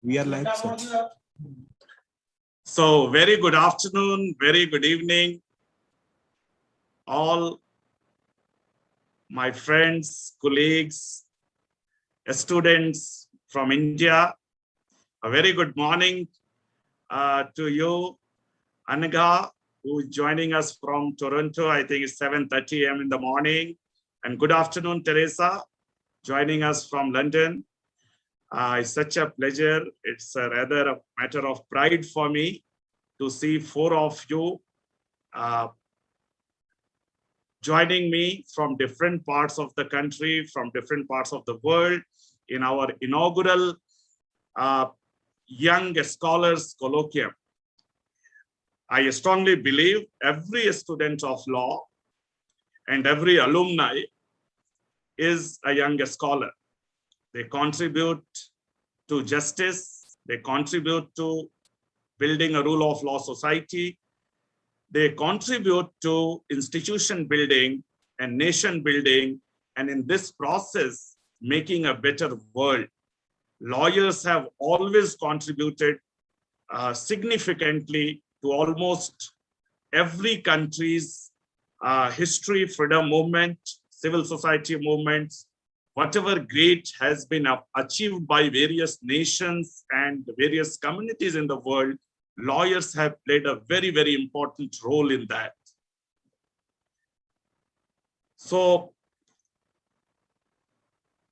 We are live, sir. So, very good afternoon, very good evening, all my friends, colleagues, students from India. A very good morning to you, Anaga, who is joining us from Toronto. I think it's 7:30 a.m. in the morning. And good afternoon, Teresa, joining us from London. It's such a pleasure. It's rather a matter of pride for me to see four of you joining me from different parts of the country, from different parts of the world in our inaugural Young Scholars Colloquium. I strongly believe every student of law and every alumni is a young scholar. They contribute to justice. They contribute to building a rule of law society. They contribute to institution building and nation building, and in this process, making a better world. Lawyers have always contributed significantly to almost every country's history, freedom movement, civil society movements. Whatever great has been achieved by various nations and various communities in the world, lawyers have played a very, very important role in that. So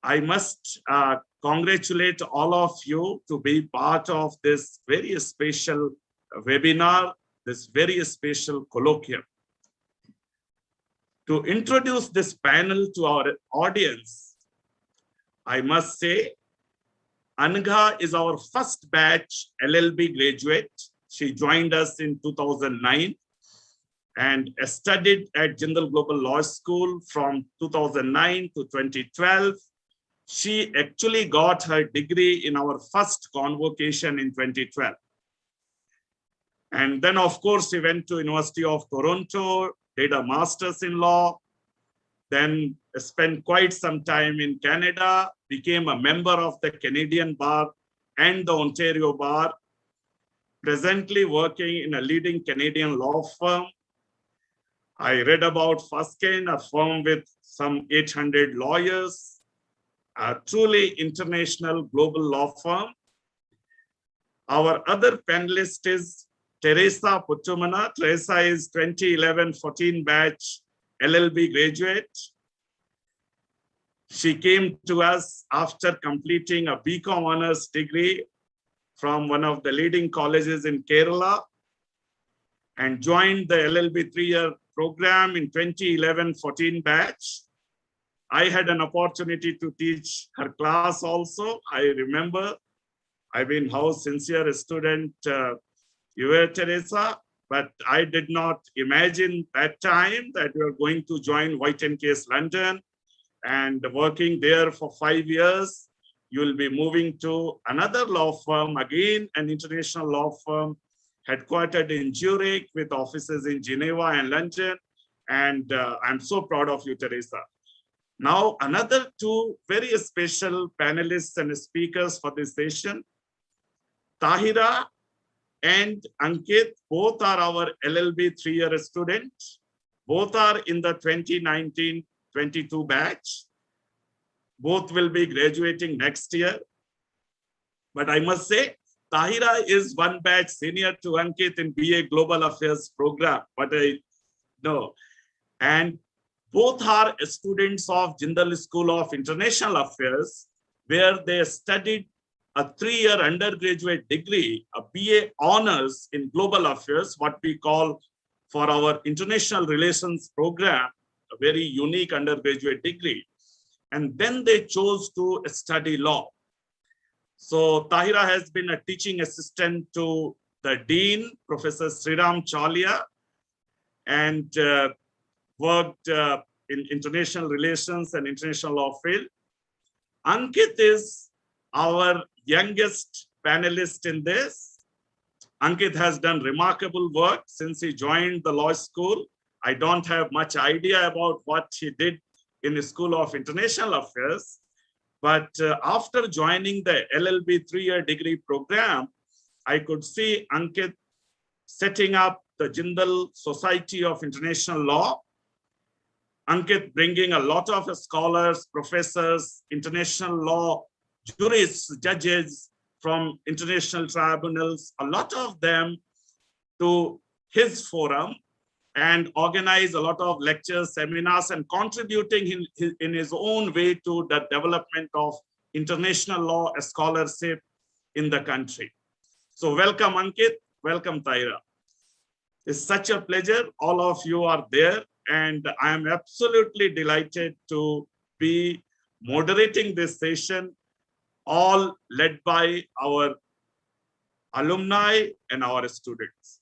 I must congratulate all of you to be part of this very special webinar, this very special colloquium. To introduce this panel to our audience, I must say, Anaga is our first batch LLB graduate. She joined us in 2009 and studied at Jindal Global Law School from 2009 to 2012. She actually got her degree in our first convocation in 2012. And then, of course, she went to University of Toronto, did a master's in law, then spent quite some time in Canada, became a member of the Canadian Bar and the Ontario Bar, presently working in a leading Canadian law firm. I read about Fasken, a firm with some 800 lawyers, a truly international global law firm. Our other panelist is Teresa Puttumana. Teresa is 2011-14 batch LLB graduate. She came to us after completing a BCom honors degree from one of the leading colleges in Kerala and joined the LLB 3-year program in 2011-14 batch. I had an opportunity to teach her class also. I remember, how sincere a student you were, Teresa, but I did not imagine that time that you were going to join White & Case London and working there for 5 years. You will be moving to another law firm, again, an international law firm headquartered in Zurich with offices in Geneva and London. And I'm so proud of you, Teresa. Now, another two very special panelists and speakers for this session, Tahira and Ankit, both are our LLB 3-year students. Both are in the 2019-22 batch. Both will be graduating next year. But I must say, Tahira is one batch senior to Ankit in BA Global Affairs program, but I know. And both are students of Jindal School of International Affairs, where they studied a 3-year undergraduate degree, a BA honors in global affairs, what we call for our international relations program, a very unique undergraduate degree. And then they chose to study law. So Tahira has been a teaching assistant to the Dean, Professor Sriram Chalia, and worked in international relations and international law field. Ankit is our youngest panelist in this. Ankit has done remarkable work since he joined the law school. I don't have much idea about what he did in the School of International Affairs, But after joining the LLB 3-year degree program, I could see Ankit setting up the Jindal Society of International Law. Ankit bringing a lot of scholars, professors, international law, jurists, judges from international tribunals, a lot of them to his forum and organize a lot of lectures, seminars, and contributing in his own way to the development of international law scholarship in the country. So welcome, Ankit. Welcome, Taira. It's such a pleasure. All of you are there, and I am absolutely delighted to be moderating this session, all led by our alumni and our students.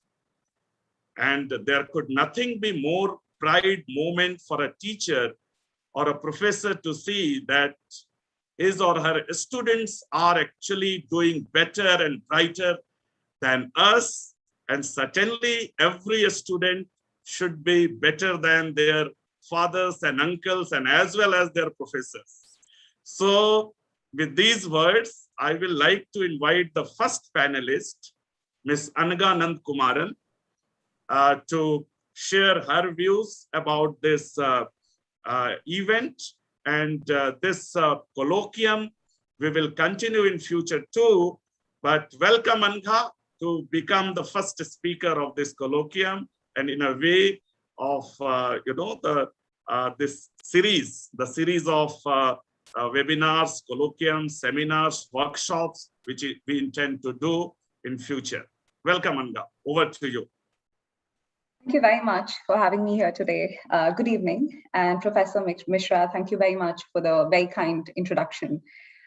And there could nothing be more pride moment for a teacher or a professor to see that his or her students are actually doing better and brighter than us. And certainly every student should be better than their fathers and uncles and as well as their professors. So with these words, I will like to invite the first panelist, Ms. Anaga Nandkumaran, to share her views about this event and this colloquium. We will continue in future too, but welcome Anga to become the first speaker of this colloquium, and in a way of this series, the series of webinars, colloquiums, seminars, workshops, which we intend to do in future. Welcome Anga, over to you. Thank you very much for having me here today. Good evening. And Professor Mishra, thank you very much for the very kind introduction.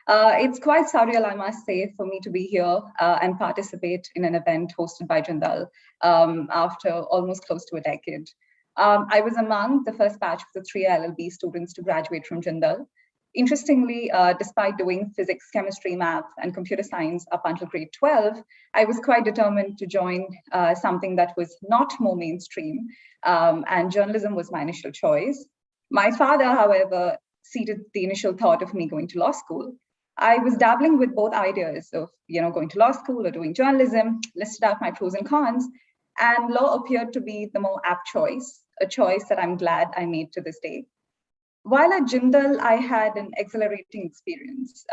It's quite surreal, I must say, for me to be here and participate in an event hosted by Jindal after almost close to a decade. I was among the first batch of the 3 LLB students to graduate from Jindal. Interestingly, despite doing physics, chemistry, math, and computer science up until grade 12, I was quite determined to join something that was not more mainstream, and journalism was my initial choice. My father, however, seeded the initial thought of me going to law school. I was dabbling with both ideas of going to law school or doing journalism, listed out my pros and cons, and law appeared to be the more apt choice, a choice that I'm glad I made to this day. While at Jindal, I had an exhilarating experience.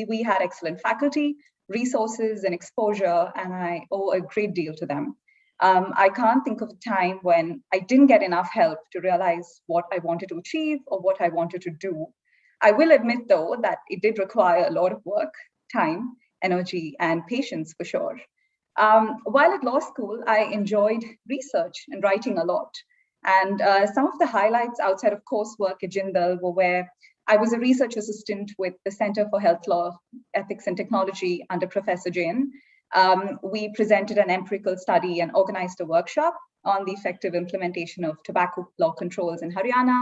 We had excellent faculty, resources, and exposure, and I owe a great deal to them. I can't think of a time when I didn't get enough help to realize what I wanted to achieve or what I wanted to do. I will admit, though, that it did require a lot of work, time, energy, and patience for sure. While at law school, I enjoyed research and writing a lot. And some of the highlights outside of coursework at Jindal were where I was a research assistant with the Center for Health Law, Ethics and Technology under Professor Jain. We presented an empirical study and organized a workshop on the effective implementation of tobacco law controls in Haryana.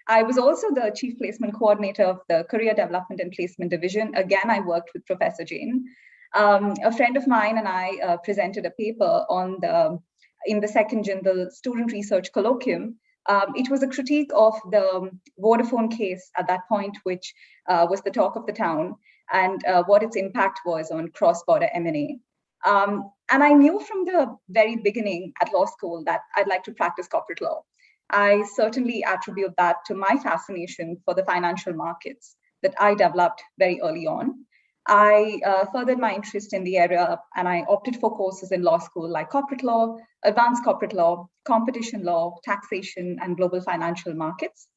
I was also the Chief Placement Coordinator of the Career Development and Placement Division. Again, I worked with Professor Jain. A friend of mine and I presented a paper in the second Jindal Student Research Colloquium. It was a critique of the Vodafone case at that point, which was the talk of the town, and what its impact was on cross-border M&A. And I knew from the very beginning at law school that I'd like to practice corporate law. I certainly attribute that to my fascination for the financial markets that I developed very early on. I furthered my interest in the area and I opted for courses in law school like corporate law, advanced corporate law, competition law, taxation, and global financial markets.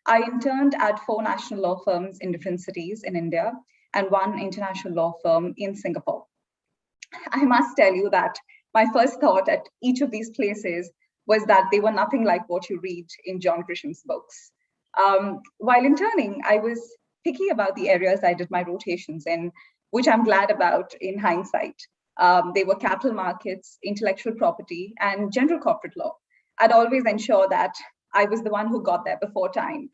I interned at 4 national law firms in different cities in India and 1 international law firm in Singapore. I must tell you that my first thought at each of these places was that they were nothing like what you read in John Grisham's books. While interning, I was picky about the areas I did my rotations in, which I'm glad about in hindsight. They were capital markets, intellectual property, and general corporate law. I'd always ensure that I was the one who got there before time.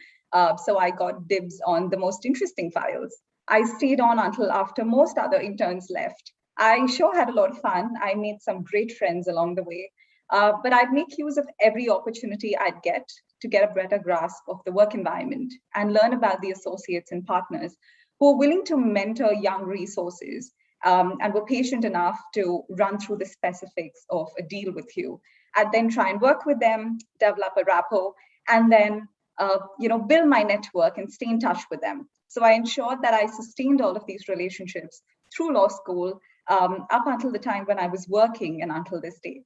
So I got dibs on the most interesting files. I stayed on until after most other interns left. I sure had a lot of fun. I made some great friends along the way. But I'd make use of every opportunity I'd get to get a better grasp of the work environment and learn about the associates and partners who were willing to mentor young resources and were patient enough to run through the specifics of a deal with you. I'd then try and work with them, develop a rapport, and then build my network and stay in touch with them. So I ensured that I sustained all of these relationships through law school up until the time when I was working and until this day.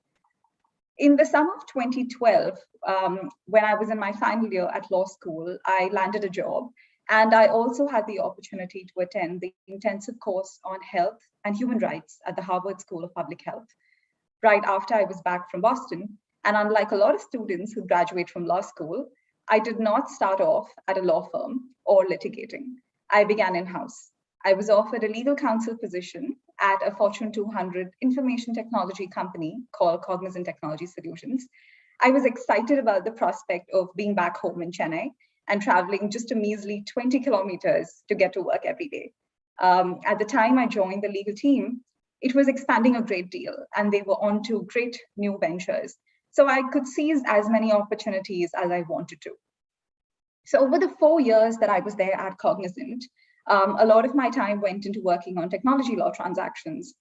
In the summer of 2012, when I was in my final year at law school, I landed a job, and I also had the opportunity to attend the intensive course on health and human rights at the Harvard School of Public Health right after I was back from Boston. And unlike a lot of students who graduate from law school, I did not start off at a law firm or litigating. I began in-house. I was offered a legal counsel position at a Fortune 200 information technology company called Cognizant Technology Solutions. I was excited about the prospect of being back home in Chennai and traveling just a measly 20 kilometers to get to work every day. At the time I joined the legal team, it was expanding a great deal, and they were on to great new ventures. So I could seize as many opportunities as I wanted to. So over the 4 years that I was there at Cognizant, a lot of my time went into working on technology law transactions,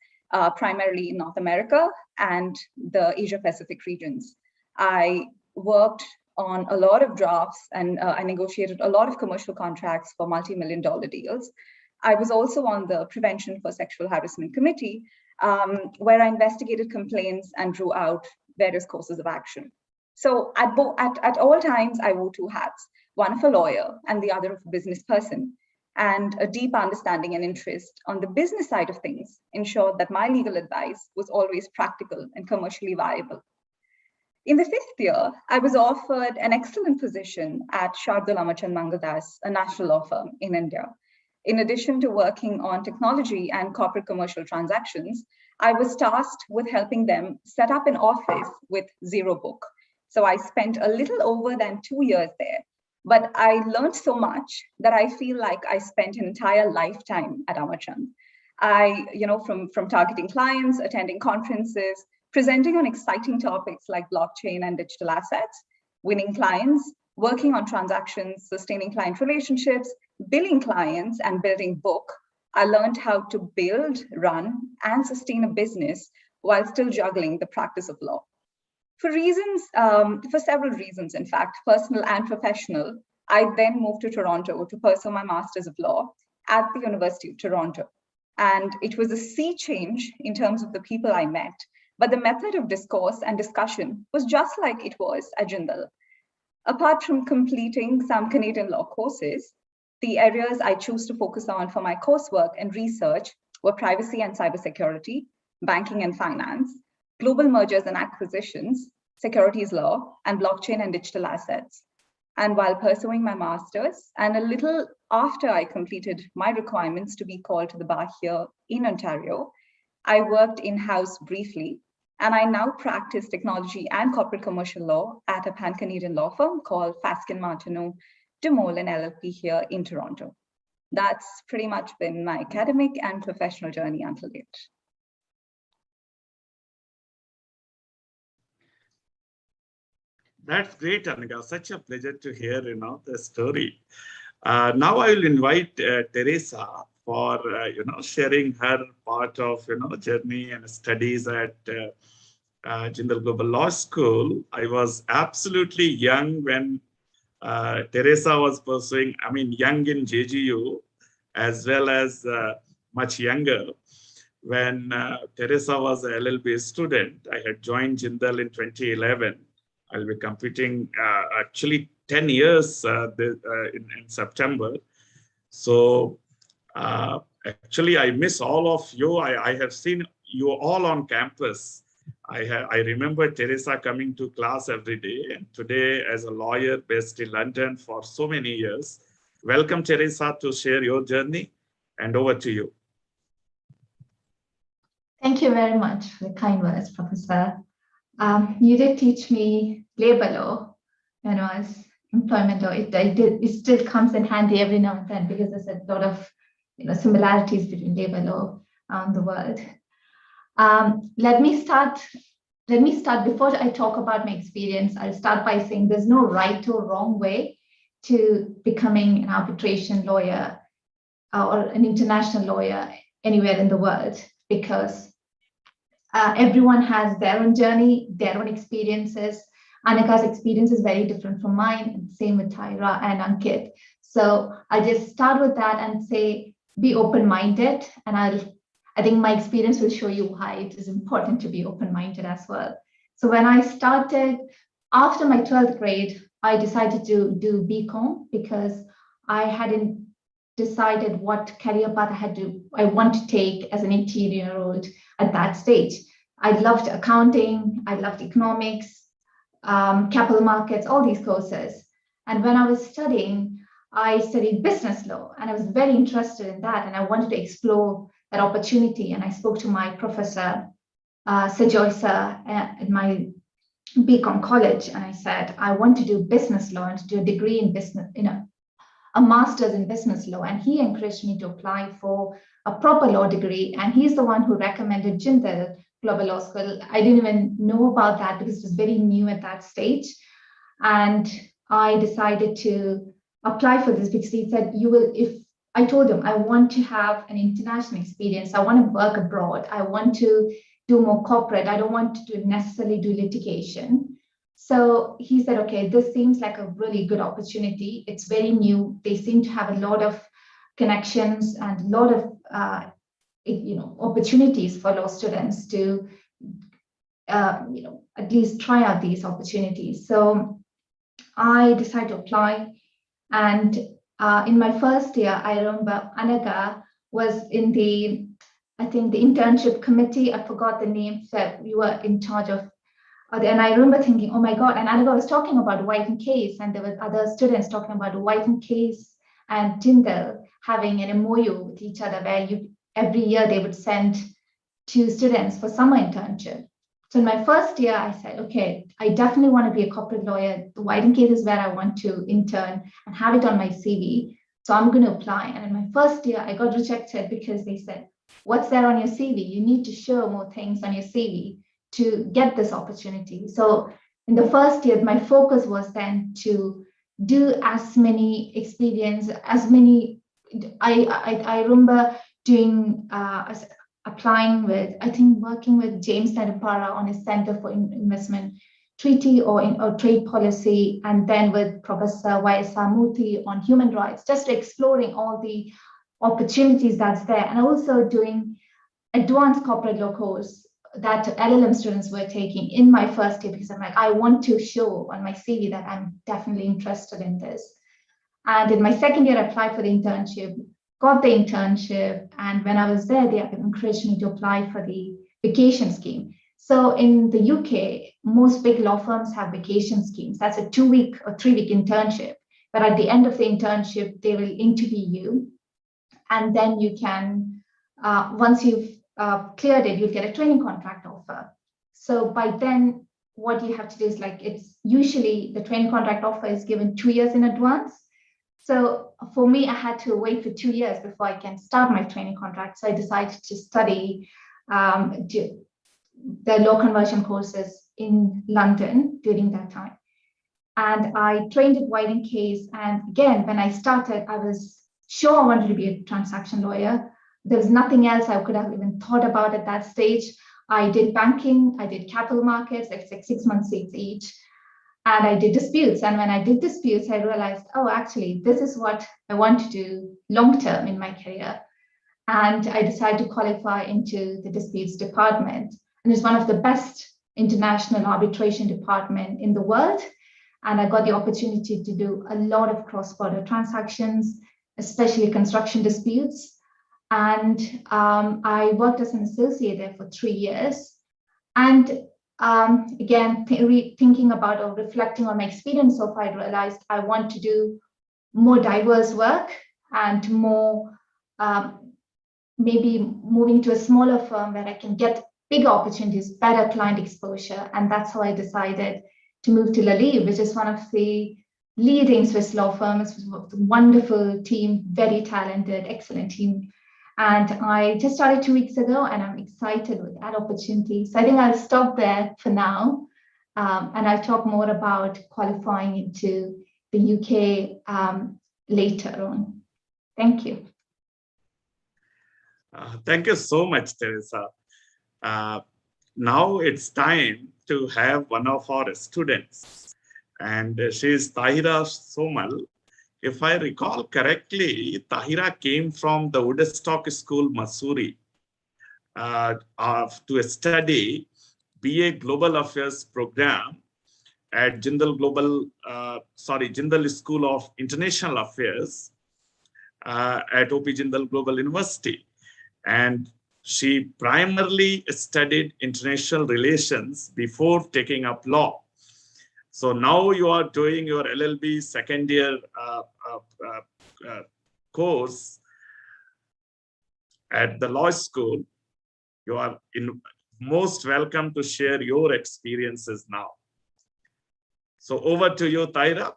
primarily in North America and the Asia Pacific regions. I worked on a lot of drafts, and I negotiated a lot of commercial contracts for multi-million-dollar deals. I was also on the Prevention for Sexual Harassment Committee, where I investigated complaints and drew out various courses of action. So at all times, I wore two hats, one of a lawyer and the other of a business person. And a deep understanding and interest on the business side of things ensured that my legal advice was always practical and commercially viable. In the 5th year, I was offered an excellent position at Shardul Amarchand Mangaldas, a national law firm in India. In addition to working on technology and corporate commercial transactions, I was tasked with helping them set up an office with zero book. So I spent a little over than 2 years there, but I learned so much that I feel like I spent an entire lifetime at Amarchand. From targeting clients, attending conferences, presenting on exciting topics like blockchain and digital assets, winning clients, working on transactions, sustaining client relationships, billing clients, and building book. I learned how to build, run, and sustain a business while still juggling the practice of law. For several reasons, in fact, personal and professional, I then moved to Toronto to pursue my Master's of Law at the University of Toronto. And it was a sea change in terms of the people I met, but the method of discourse and discussion was just like it was at Jindal. Apart from completing some Canadian law courses, the areas I chose to focus on for my coursework and research were privacy and cybersecurity, banking and finance, global mergers and acquisitions, securities law, and blockchain and digital assets. And while pursuing my master's, and a little after I completed my requirements to be called to the bar here in Ontario, I worked in-house briefly, and I now practice technology and corporate commercial law at a pan-Canadian law firm called Fasken Martineau, DeMol and LLP here in Toronto. That's pretty much been my academic and professional journey until date. That's great, Anaga. Such a pleasure to hear, the story. Now I will invite Teresa for, sharing her part of, journey and studies at Jindal Global Law School. I was absolutely young when Teresa was pursuing, young in JGU, as well as much younger. When Teresa was an LLB student, I had joined Jindal in 2011. I'll be completing actually 10 years in September. So actually, I miss all of you. I have seen you all on campus. I remember Teresa coming to class every day, and today as a lawyer based in London for so many years. Welcome, Teresa, to share your journey, and over to you. Thank you very much for the kind words, Professor. You did teach me labor law, as employment law. It still comes in handy every now and then because there's a lot of similarities between labor law around the world. Let me start before I talk about my experience. I'll start by saying there's no right or wrong way to becoming an arbitration lawyer. or an international lawyer anywhere in the world, because everyone has their own journey, their own experiences. Anaga's experience is very different from mine, and same with Tyra and Ankit. So I'll just start with that and say, be open-minded, and I think my experience will show you why it is important to be open-minded as well. So when I started, after my 12th grade, I decided to do BCom because I hadn't decided what career path I want to take as an 18-year-old at that stage. I loved accounting, I loved economics, capital markets, all these courses. And when I was studying, I studied business law, and I was very interested in that, and I wanted to explore that opportunity. And I spoke to my professor, Teresa, at my BCom college, and I said, I want to do business law and to do a degree in business, a master's in business law. And he encouraged me to apply for a proper law degree. And he's the one who recommended JGLS Global Law School. I didn't even know about that because it was very new at that stage. And I decided to apply for this because he said, I told him, I want to have an international experience. I want to work abroad. I want to do more corporate. I don't want to necessarily do litigation. So he said, okay, this seems like a really good opportunity. It's very new. They seem to have a lot of connections and a lot of opportunities for law students to at least try out these opportunities. So I decided to apply. And in my first year, I remember Anaga was in the internship committee. I forgot the name that we were in charge of. And I remember thinking, oh my God, and Anaga was talking about White and Case, and there were other students talking about White and Case and JGLS having an MOU with each other where every year they would send 2 students for summer internship. So in my first year, I said, okay, I definitely want to be a corporate lawyer. The White and Case is where I want to intern and have it on my CV. So I'm going to apply. And in my first year, I got rejected because they said, what's there on your CV? You need to show more things on your CV to get this opportunity. So in the first year, my focus was then to do as many experience, I remember doing, applying with, working with James Nadapara on his Center for Investment Treaty or Trade Policy, and then with Professor Y.S.R. Murthy on human rights, just exploring all the opportunities that's there, and also doing advanced corporate law course that LLM students were taking in my first year, because I'm like, I want to show on my CV that I'm definitely interested in this. And in my second year, I applied for the internship, got the internship, and when I was there, they encouraged me to apply for the vacation scheme. So in the UK, most big law firms have vacation schemes. That's a 2-week or 3-week internship. But at the end of the internship, they will interview you. And then you can, once you've cleared it, you'll get a training contract offer. So by then, what you have to do is it's usually the training contract offer is given 2 years in advance. So for me, I had to wait for 2 years before I can start my training contract. So I decided to study the law conversion courses in London during that time. And I trained at White and Case. And again, when I started, I was sure I wanted to be a transaction lawyer. There was nothing else I could have even thought about at that stage. I did banking, I did capital markets, it's like 6 months each. And I did disputes. And when I did disputes, I realized, oh, actually, this is what I want to do long-term in my career. And I decided to qualify into the disputes department. And it's one of the best international arbitration department in the world. And I got the opportunity to do a lot of cross-border transactions, especially construction disputes. And I worked as an associate there for 3 years. And again, thinking about or reflecting on my experience so far, I realized I want to do more diverse work and more, maybe moving to a smaller firm where I can get bigger opportunities, better client exposure. And that's how I decided to move to Lalive, which is one of the leading Swiss law firms, with a wonderful team, very talented, excellent team. And I just started 2 weeks ago, and I'm excited with that opportunity. So I think I'll stop there for now, and I'll talk more about qualifying into the UK later on. Thank you. Thank you so much, Teresa. Now it's time to have one of our students, and she is Tahira Somal. If I recall correctly, Tahira came from the Woodstock School, Missouri, to study BA Global Affairs program at Jindal School of International Affairs at OP Jindal Global University. And she primarily studied international relations before taking up law. So now you are doing your LLB second year course at the law school. You are most welcome to share your experiences now. So over to you, Tahira.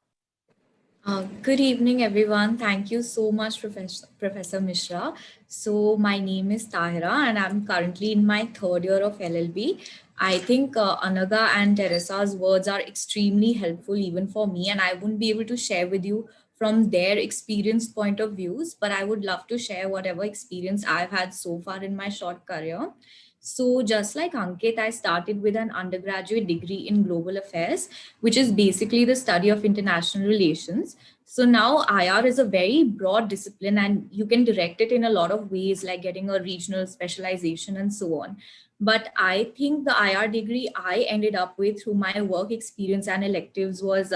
Good evening, everyone. Thank you so much, Professor Mishra. So my name is Tahira, and I'm currently in my third year of LLB. I think Anaga and Teresa's words are extremely helpful even for me, and I wouldn't be able to share with you from their experience point of views, but I would love to share whatever experience I've had so far in my short career. So just like Ankit, I started with an undergraduate degree in global affairs, which is basically the study of international relations. So now IR is a very broad discipline and you can direct it in a lot of ways, like getting a regional specialization and so on. But I think the IR degree I ended up with through my work experience and electives was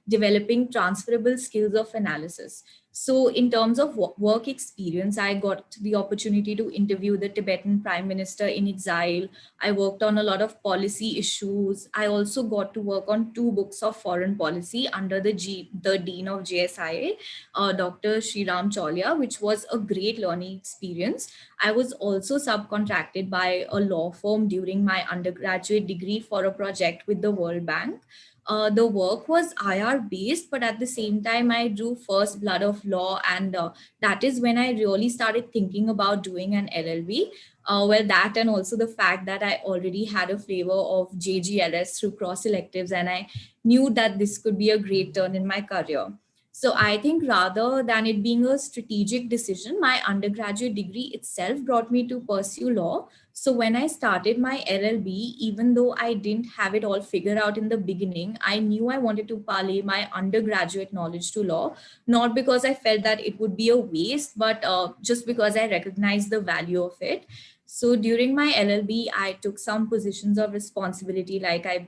developing transferable skills of analysis. So in terms of work experience, I got the opportunity to interview the Tibetan Prime Minister in exile. I worked on a lot of policy issues. I also got to work on 2 books of foreign policy under the Dean of JSIA, Dr. Sriram Cholia, which was a great learning experience. I was also subcontracted by a law firm during my undergraduate degree for a project with the World Bank. The work was IR based, but at the same time, I drew first blood of law. And that is when I really started thinking about doing an LLB. Well, that and also the fact that I already had a flavor of JGLS through cross electives, and I knew that this could be a great turn in my career. So I think rather than it being a strategic decision, my undergraduate degree itself brought me to pursue law. So when I started my LLB, even though I didn't have it all figured out in the beginning, I knew I wanted to parlay my undergraduate knowledge to law, not because I felt that it would be a waste, but just because I recognized the value of it. So during my LLB, I took some positions of responsibility, like I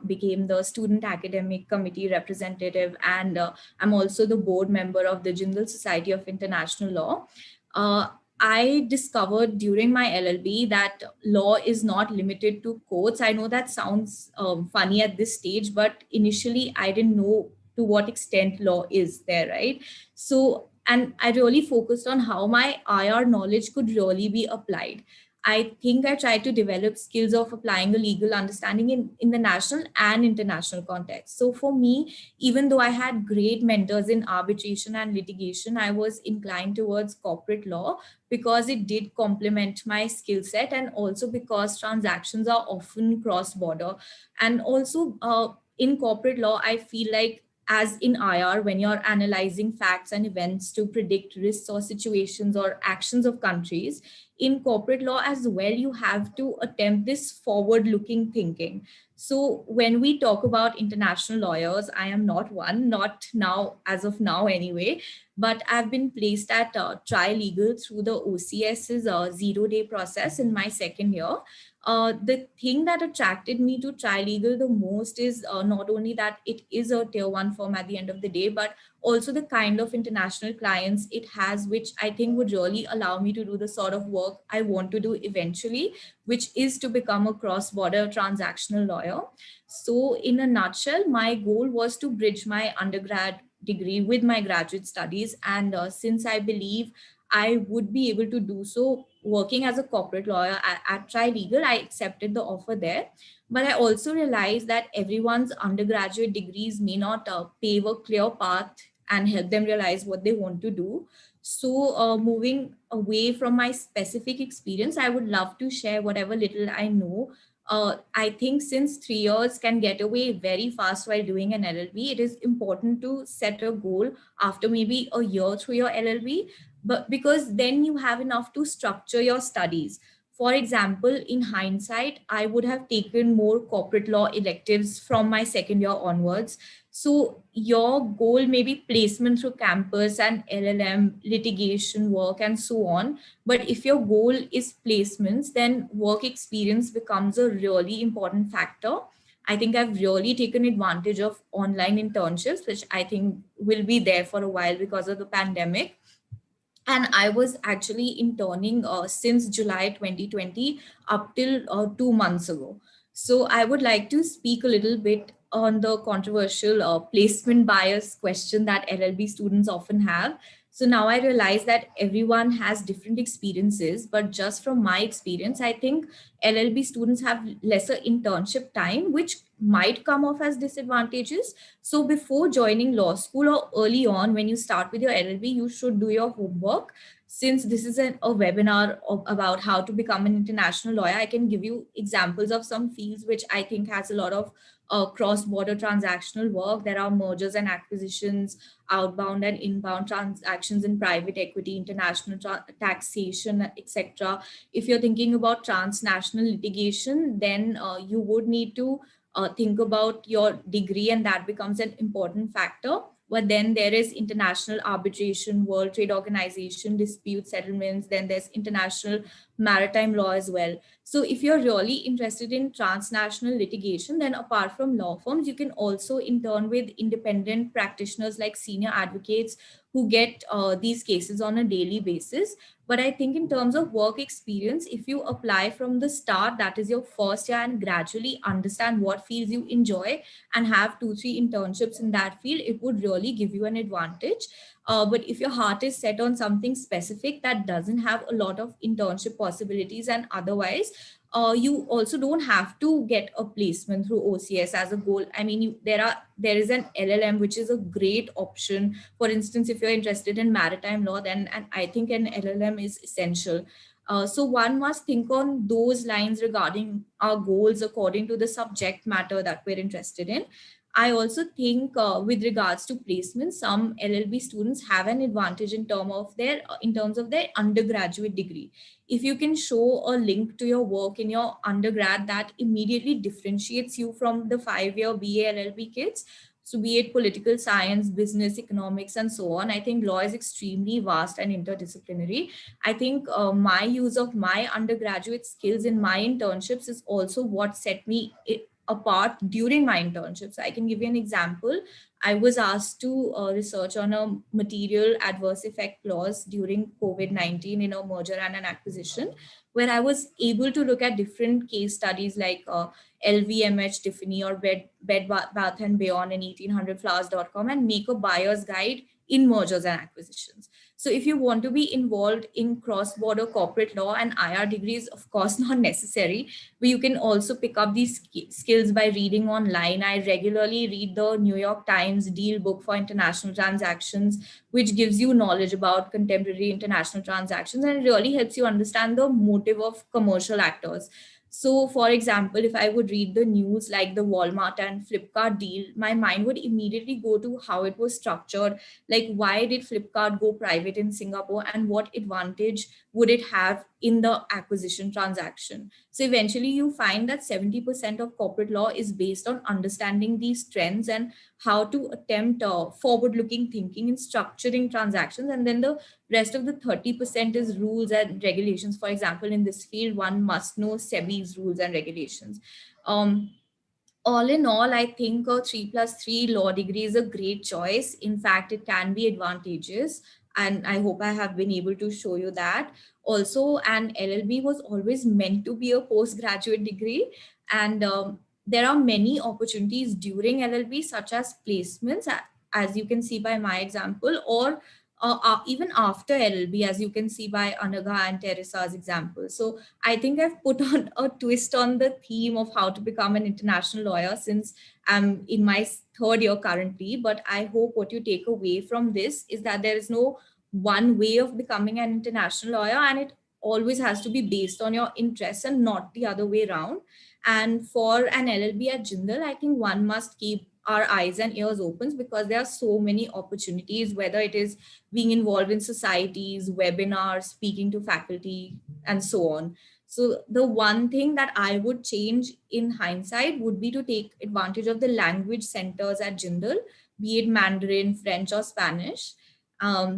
became the student academic committee representative, and I'm also the board member of the Jindal Society of International Law. I discovered during my LLB that law is not limited to courts. I know that sounds funny at this stage, but initially I didn't know to what extent law is there, right? So, and I really focused on how my IR knowledge could really be applied. I think I tried to develop skills of applying a legal understanding in the national and international context. So for me, even though I had great mentors in arbitration and litigation, I was inclined towards corporate law because it did complement my skill set, and also because transactions are often cross-border. And also in corporate law, I feel like as in IR, when you're analyzing facts and events to predict risks or situations or actions of countries, in corporate law as well, you have to attempt this forward-looking thinking. So when we talk about international lawyers, I am not one, not now, as of now anyway, but I've been placed at Trilegal through the OCS's zero-day process in my second year. The thing that attracted me to Trilegal the most is not only that it is a tier 1 firm at the end of the day, but also the kind of international clients it has, which I think would really allow me to do the sort of work I want to do eventually, which is to become a cross-border transactional lawyer. So in a nutshell, my goal was to bridge my undergrad degree with my graduate studies. And since I believe I would be able to do so working as a corporate lawyer at Trilegal, I accepted the offer there. But I also realized that everyone's undergraduate degrees may not pave a clear path and help them realize what they want to do. So moving away from my specific experience, I would love to share whatever little I know. I think since 3 years can get away very fast while doing an LLB, it is important to set a goal after maybe a year through your LLB. but because then you have enough to structure your studies. For example, in hindsight, I would have taken more corporate law electives from my second year onwards. So your goal may be placement through campus and LLM, litigation work, and so on. But if your goal is placements, then work experience becomes a really important factor. I think I've really taken advantage of online internships, which I think will be there for a while because of the pandemic. And I was actually interning since July 2020 up till 2 months ago. So I would like to speak a little bit on the controversial placement bias question that LLB students often have. So now I realize that everyone has different experiences, but just from my experience, I think LLB students have lesser internship time, which might come off as disadvantages. So before joining law school or early on, when you start with your LLB, you should do your homework. Since this is a webinar about how to become an international lawyer, I can give you examples of some fields which I think has a lot of cross-border transactional work. There are mergers and acquisitions, outbound and inbound transactions in private equity, international taxation, etc. If you're thinking about transnational litigation, then you would need to think about your degree, and that becomes an important factor. But then there is international arbitration, World Trade Organization, dispute settlements, then there's international maritime law as well. So if you're really interested in transnational litigation, then apart from law firms, you can also intern with independent practitioners like senior advocates who get these cases on a daily basis. But I think in terms of work experience, if you apply from the start, that is your first year, and gradually understand what fields you enjoy and have 2-3 internships in that field, it would really give you an advantage. But if your heart is set on something specific that doesn't have a lot of internship possibilities and otherwise, you also don't have to get a placement through OCS as a goal. I mean, there is an LLM, which is a great option. For instance, if you're interested in maritime law, then and I think an LLM is essential. So one must think on those lines regarding our goals according to the subject matter that we're interested in. I also think with regards to placement, some LLB students have an advantage in terms of their undergraduate degree. If you can show a link to your work in your undergrad, that immediately differentiates you from the 5-year BA LLB kids. So be it political science, business, economics, and so on. I think law is extremely vast and interdisciplinary. I think my use of my undergraduate skills in my internships is also what set me apart during my internships. I can give you an example. I was asked to research on a material adverse effect clause during COVID-19 in a merger and an acquisition, where I was able to look at different case studies like LVMH, Tiffany, or Bed Bath and Beyond, and 1800flowers.com, and make a buyer's guide in mergers and acquisitions. So if you want to be involved in cross-border corporate law, and IR degree is of course not necessary, but you can also pick up these skills by reading online. I regularly read the New York Times Deal Book for International Transactions, which gives you knowledge about contemporary international transactions, and it really helps you understand the motive of commercial actors. So for example, if I would read the news like the Walmart and Flipkart deal, my mind would immediately go to how it was structured. Like, why did Flipkart go private in Singapore, and what advantage would it have in the acquisition transaction? So eventually you find that 70% of corporate law is based on understanding these trends and how to attempt forward-looking thinking in structuring transactions. And then the rest of the 30% is rules and regulations. For example, in this field, one must know SEBI's rules and regulations. All in all, I think a 3+3 law degree is a great choice. In fact, it can be advantageous, and I hope I have been able to show you that. Also, an LLB was always meant to be a postgraduate degree, and there are many opportunities during LLB, such as placements, as you can see by my example, or even after LLB, as you can see by Anaga and Teresa's example. So I think I've put on a twist on the theme of how to become an international lawyer, since I'm in my 3rd year currently. But I hope what you take away from this is that there is no one way of becoming an international lawyer, and it always has to be based on your interests and not the other way around. And for an LLB at Jindal, I think one must keep our eyes and ears open, because there are so many opportunities, whether it is being involved in societies, webinars, speaking to faculty, and so on. So the one thing that I would change in hindsight would be to take advantage of the language centers at Jindal, be it Mandarin, French, or Spanish.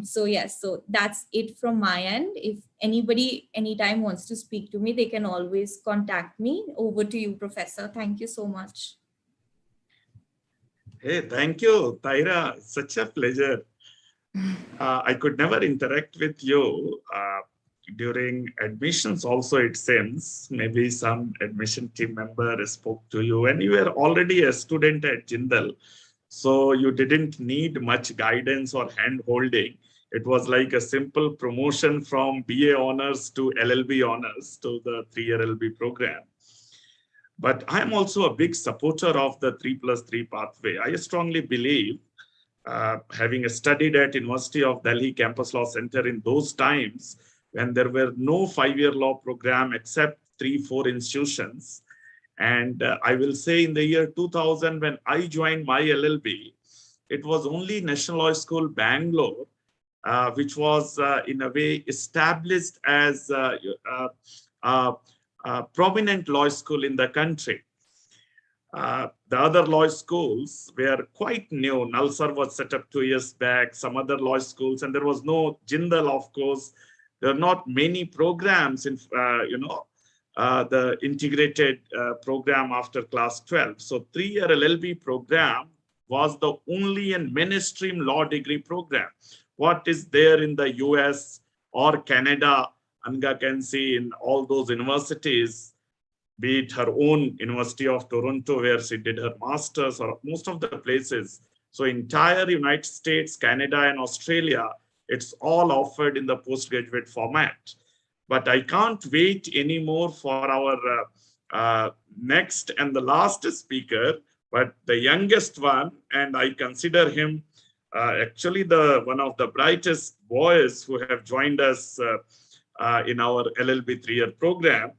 So yes, so that's it from my end. If anybody anytime wants to speak to me, they can always contact me. Over to you, Professor. Thank you so much. Hey, thank you, Taira. Such a pleasure. I could never interact with you during admissions also, it seems. Maybe some admission team member spoke to you and you were already a student at Jindal. So you didn't need much guidance or hand holding. It was like a simple promotion from BA honors to LLB honors to the 3-year LLB program. But I'm also a big supporter of the 3+3 pathway. I strongly believe, having studied at University of Delhi Campus Law Center in those times, when there were no 5-year law program except 3-4 institutions. And I will say in the year 2000, when I joined my LLB, it was only National Law School, Bangalore, which was in a way established as a prominent law school in the country. The other law schools were quite new. Nalsar was set up 2 years back, some other law schools, and there was no Jindal, of course. There are not many programs in, the integrated program after class 12. So 3-year LLB program was the only and mainstream law degree program. What is there in the US or Canada, Anaga can see in all those universities, be it her own University of Toronto, where she did her master's, or most of the places. So entire United States, Canada, and Australia, it's all offered in the postgraduate format. But I can't wait anymore for our next and the last speaker, but the youngest one, and I consider him actually one of the brightest boys who have joined us in our LLB 3-year program.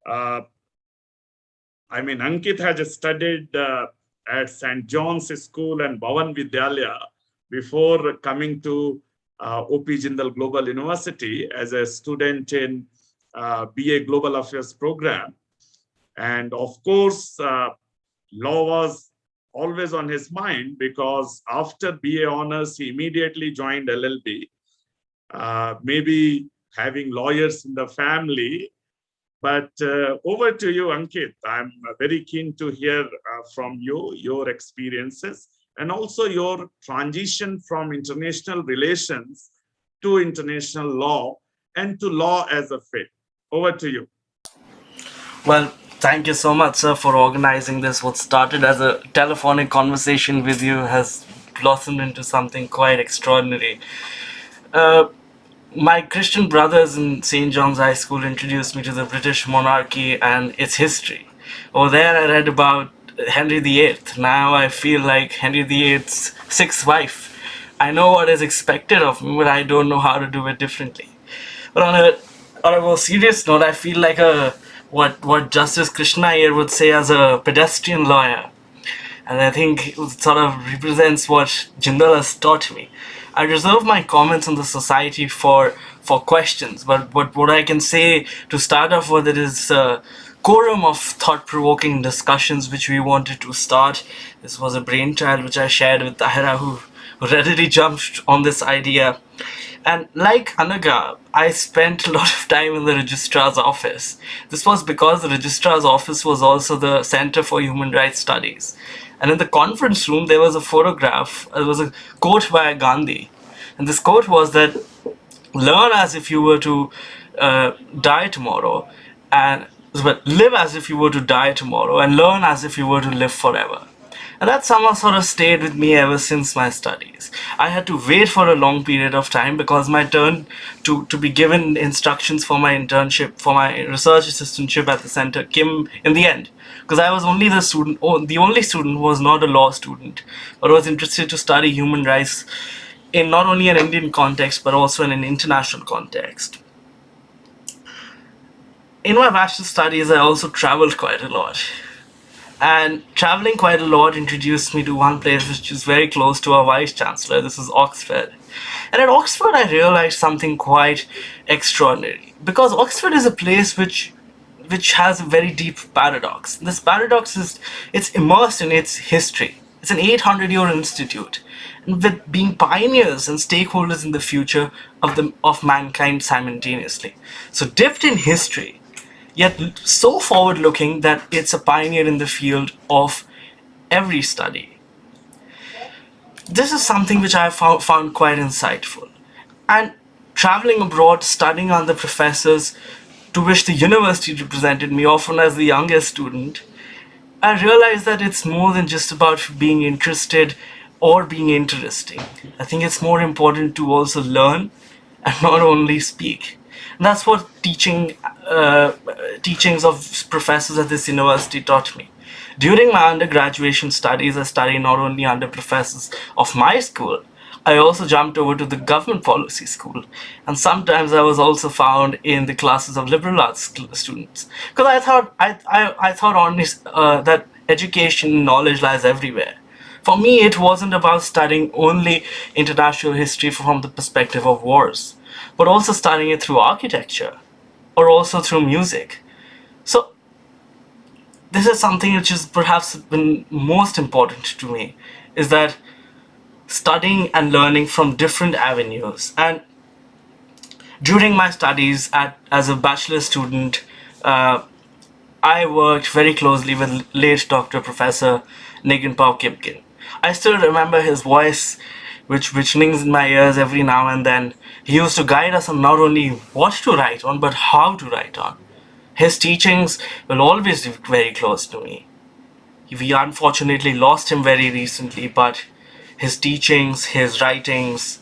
I mean, Ankit has studied at St. John's School and Bhavan Vidyalaya before coming to OP Jindal Global University as a student in BA Global Affairs program. And of course, law was always on his mind, because after BA honors, he immediately joined LLB, maybe having lawyers in the family. But over to you, Ankit. I'm very keen to hear from you, your experiences, and also your transition from international relations to international law and to law as a field. Over to you. Well, thank you so much, sir, for organizing this. What started as a telephonic conversation with you has blossomed into something quite extraordinary. My Christian brothers in St. John's High School introduced me to the British monarchy and its history. Over there, I read about Henry VIII. Now I feel like Henry VIII's sixth wife. I know what is expected of me, but I don't know how to do it differently. But on a more serious note, I feel like what Justice Krishna here would say as a pedestrian lawyer. And I think it sort of represents what Jindal has taught me. I reserve my comments on the society for questions, but what I can say to start off with, it is a quorum of thought-provoking discussions which we wanted to start. This was a brainchild which I shared with Tahira, who readily jumped on this idea. And like Anaga, I spent a lot of time in the registrar's office. This was because the registrar's office was also the Center for Human Rights Studies. And in the conference room, there was a photograph, there was a quote by Gandhi. And this quote was that, learn as if you were to die tomorrow, and live as if you were to die tomorrow, and learn as if you were to live forever. And that somehow sort of stayed with me ever since my studies. I had to wait for a long period of time because my turn to be given instructions for my internship, for my research assistantship at the center came in the end. Because I was only the only student who was not a law student, but was interested to study human rights in not only an Indian context, but also in an international context. In my bachelor studies, I also traveled quite a lot. And traveling quite a lot introduced me to one place which is very close to our Vice Chancellor. This is Oxford. And at Oxford, I realized something quite extraordinary, because Oxford is a place which has a very deep paradox. This paradox is it's immersed in its history. It's an 800-year institute, and with being pioneers and stakeholders in the future of mankind simultaneously. So dipped in history, yet so forward-looking that it's a pioneer in the field of every study. This is something which I found quite insightful. And traveling abroad, studying under professors to which the university represented me, often as the youngest student, I realized that it's more than just about being interested or being interesting. I think it's more important to also learn and not only speak. And that's what teachings of professors at this university taught me. During my undergraduation studies, I studied not only under professors of my school, I also jumped over to the government policy school, and sometimes I was also found in the classes of liberal arts students, because I thought honest that education and knowledge lies everywhere. For me, it wasn't about studying only international history from the perspective of wars, but also studying it through architecture or also through music. So this is something which has perhaps been most important to me, is that studying and learning from different avenues. And during my studies as a bachelor student, I worked very closely with late Dr. Professor Nigan Pao Kipkin. I still remember his voice, which rings in my ears every now and then. He used to guide us on not only what to write on, but how to write on. His teachings will always be very close to me. We unfortunately lost him very recently, but his teachings, his writings,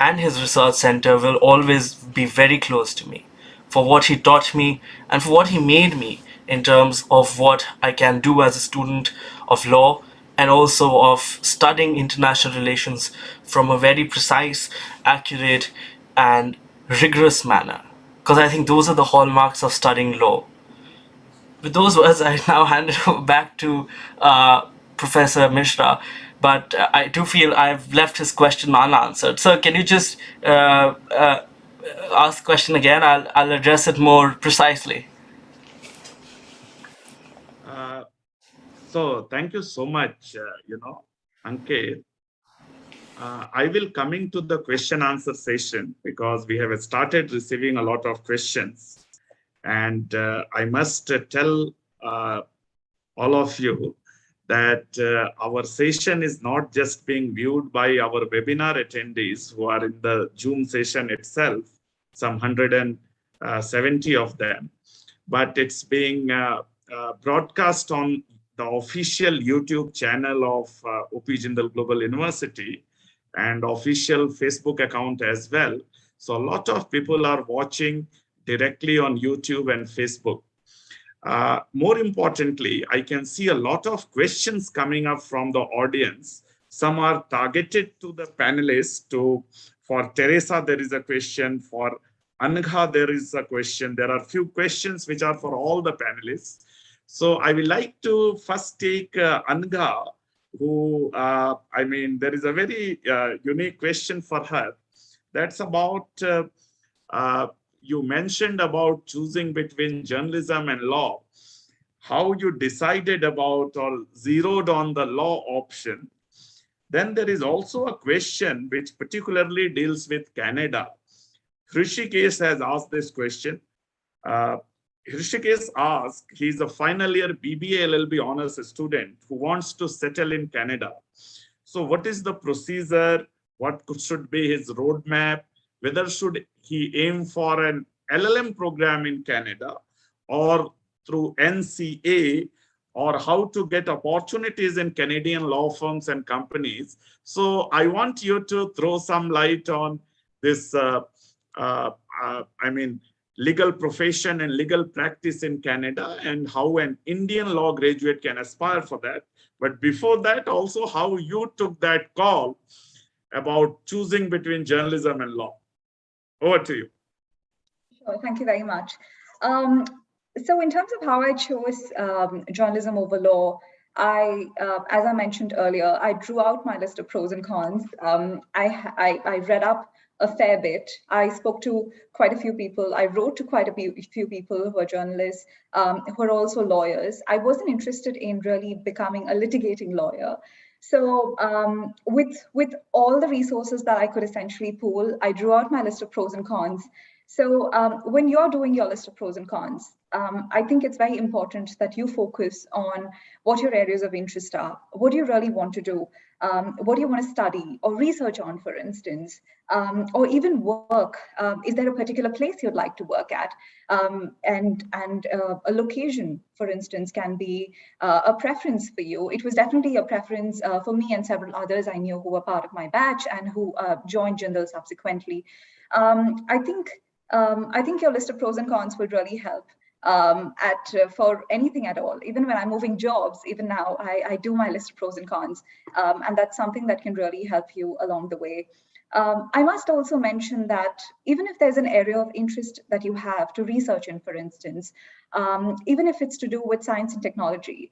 and his research center will always be very close to me for what he taught me and for what he made me in terms of what I can do as a student of law, and also of studying international relations from a very precise, accurate, and rigorous manner. Because I think those are the hallmarks of studying law. With those words, I now hand it over back to Professor Mishra, but I do feel I've left his question unanswered. So can you just ask the question again? I'll address it more precisely. So thank you so much, Ankit. I will coming to the question answer session, because we have started receiving a lot of questions. And I must tell all of you that our session is not just being viewed by our webinar attendees who are in the Zoom session itself, some 170 of them, but it's being broadcast on the official YouTube channel of OP Jindal Global University and official Facebook account as well. So a lot of people are watching directly on YouTube and Facebook. More importantly, I can see a lot of questions coming up from the audience. Some are targeted to the panelists. For Teresa, there is a question. For Anaga, there is a question. There are few questions which are for all the panelists. So I would like to first take Anaga, who, there is a very unique question for her. That's about, you mentioned about choosing between journalism and law, how you decided about or zeroed on the law option. Then there is also a question which particularly deals with Canada. Hrishikesh has asked this question. Hrishikesh asked, he's a final year BBA LLB honors student who wants to settle in Canada. So what is the procedure? What should be his roadmap? Whether should he aim for an LLM program in Canada or through NCA, or how to get opportunities in Canadian law firms and companies. So I want you to throw some light on this, legal profession and legal practice in Canada, and how an Indian law graduate can aspire for that. But before that, also how you took that call about choosing between journalism and law. Over to you. Sure, thank you very much. So in terms of how I chose journalism over law, as I mentioned earlier, I drew out my list of pros and cons. I read up a fair bit. I spoke to quite a few people. I wrote to quite a few people who are journalists, who are also lawyers. I wasn't interested in really becoming a litigating lawyer. So with all the resources that I could essentially pool, I drew out my list of pros and cons. So when you're doing your list of pros and cons, I think it's very important that you focus on what your areas of interest are. What do you really want to do? What do you want to study or research on, for instance, or even work? Is there a particular place you'd like to work at? And a location, for instance, can be a preference for you. It was definitely a preference for me and several others I knew who were part of my batch and who joined JGLS subsequently. I think your list of pros and cons will really help for anything at all. Even when I'm moving jobs, even now, I do my list of pros and cons, and that's something that can really help you along the way. I must also mention that even if there's an area of interest that you have to research in, for instance, even if it's to do with science and technology,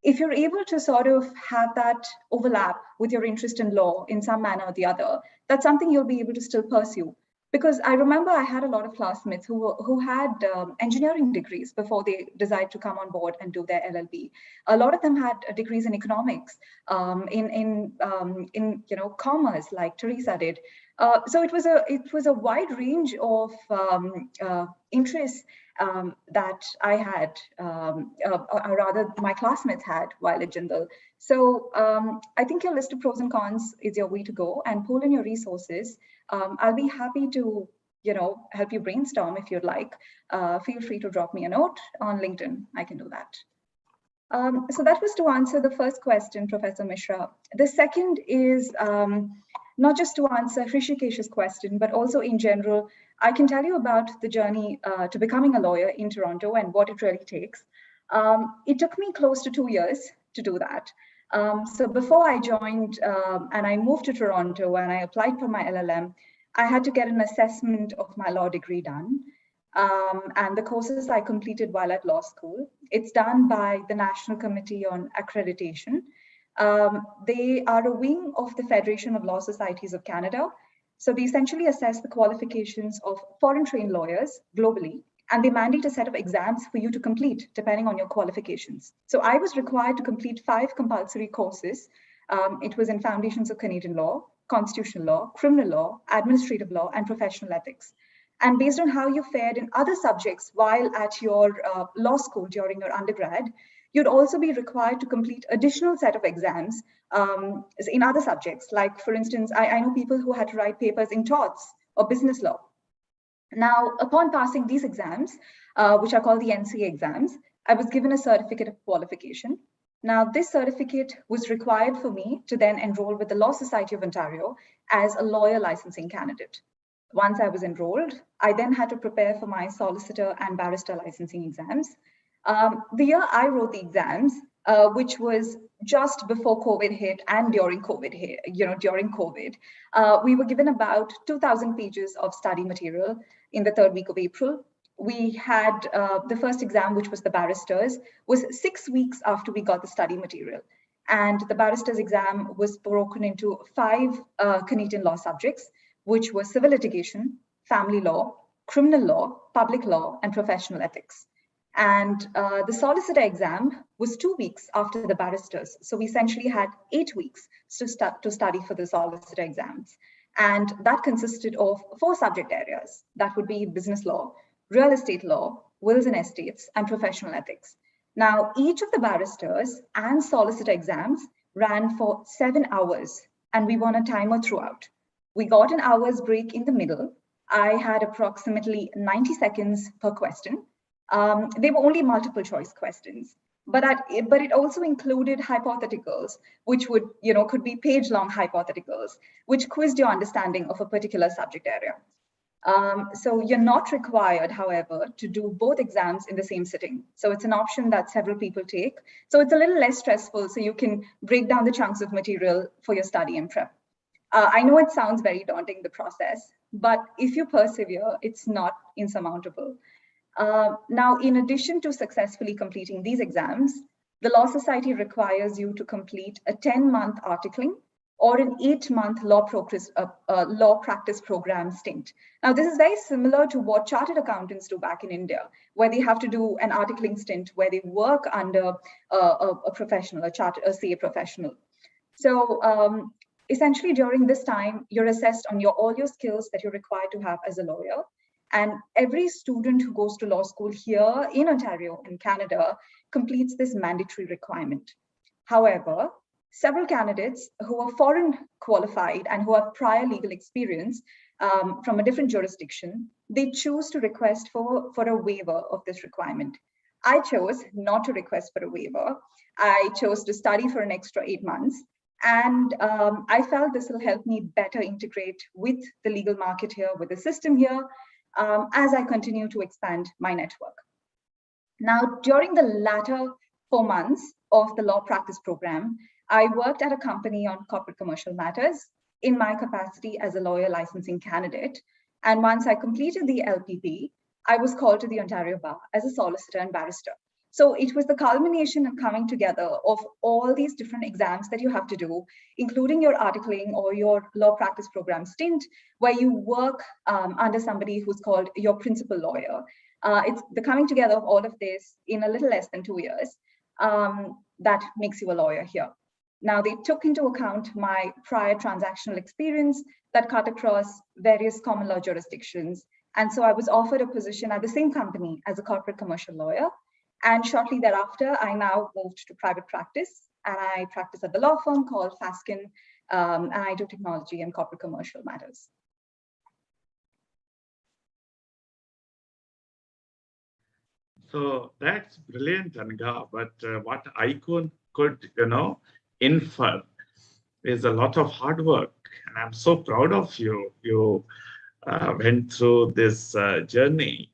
if you're able to sort of have that overlap with your interest in law in some manner or the other, that's something you'll be able to still pursue. Because I remember I had a lot of classmates who had engineering degrees before they decided to come on board and do their LLB. A lot of them had degrees in economics, in commerce, like Teresa did. So it was a wide range of interests that I had, or rather my classmates had while at JGLS. So I think your list of pros and cons is your way to go, and pool in your resources. I'll be happy to, help you brainstorm if you'd like. Feel free to drop me a note on LinkedIn. I can do that. So that was to answer the first question, Professor Mishra. The second is not just to answer Hrishikesh's question, but also in general, I can tell you about the journey to becoming a lawyer in Toronto and what it really takes. It took me close to 2 years to do that. So before I joined and I moved to Toronto and I applied for my LLM, I had to get an assessment of my law degree done. And the courses I completed while at law school. It's done by the National Committee on Accreditation. They are a wing of the Federation of Law Societies of Canada. So they essentially assess the qualifications of foreign trained lawyers globally, and they mandate a set of exams for you to complete depending on your qualifications. So I was required to complete 5 compulsory courses. It was in Foundations of Canadian Law, Constitutional Law, Criminal Law, Administrative Law, and Professional Ethics. And based on how you fared in other subjects while at your law school during your undergrad, you'd also be required to complete additional set of exams in other subjects. Like, for instance, I know people who had to write papers in torts or business law. Now, upon passing these exams, which are called the NCA exams, I was given a certificate of qualification. Now, this certificate was required for me to then enroll with the Law Society of Ontario as a lawyer licensing candidate. Once I was enrolled, I then had to prepare for my solicitor and barrister licensing exams. The year I wrote the exams, which was just before COVID hit and during COVID hit, during COVID, we were given about 2,000 pages of study material in the 3rd week of April. We had the first exam, which was the barristers, was 6 weeks after we got the study material. And the barristers exam was broken into 5 Canadian law subjects, which were civil litigation, family law, criminal law, public law, and professional ethics. And the solicitor exam was 2 weeks after the barristers. So we essentially had 8 weeks to study for the solicitor exams. And that consisted of 4 subject areas. That would be business law, real estate law, wills and estates, and professional ethics. Now, each of the barristers and solicitor exams ran for 7 hours, and we were on a timer throughout. We got an hour's break in the middle. I had approximately 90 seconds per question. They were only multiple choice questions, but it also included hypotheticals, which could be page-long hypotheticals, which quizzed your understanding of a particular subject area. So you're not required, however, to do both exams in the same sitting. So it's an option that several people take. So it's a little less stressful, so you can break down the chunks of material for your study and prep. I know it sounds very daunting, the process, but if you persevere, it's not insurmountable. Now, in addition to successfully completing these exams, the Law Society requires you to complete a 10-month articling or an 8-month law practice program stint. Now, this is very similar to what chartered accountants do back in India, where they have to do an articling stint where they work under a professional, a CA professional. So essentially during this time, you're assessed on all your skills that you're required to have as a lawyer. And every student who goes to law school here in Ontario, in Canada, completes this mandatory requirement. However, several candidates who are foreign qualified and who have prior legal experience from a different jurisdiction, they choose to request for a waiver of this requirement. I chose not to request for a waiver. I chose to study for an extra 8 months. And I felt this will help me better integrate with the legal market here, with the system here, as I continue to expand my network. Now, during the latter 4 months of the law practice program, I worked at a company on corporate commercial matters in my capacity as a lawyer licensing candidate. And once I completed the LPP, I was called to the Ontario Bar as a solicitor and barrister. So it was the culmination and coming together of all these different exams that you have to do, including your articling or your law practice program stint, where you work under somebody who's called your principal lawyer. It's the coming together of all of this in a little less than 2 years that makes you a lawyer here. Now, they took into account my prior transactional experience that cut across various common law jurisdictions. And so I was offered a position at the same company as a corporate commercial lawyer. And shortly thereafter, I now moved to private practice, and I practice at the law firm called Faskin, and I do technology and corporate commercial matters. So that's brilliant, Anaga. But what I could infer is a lot of hard work, and I'm so proud of you. You went through this journey.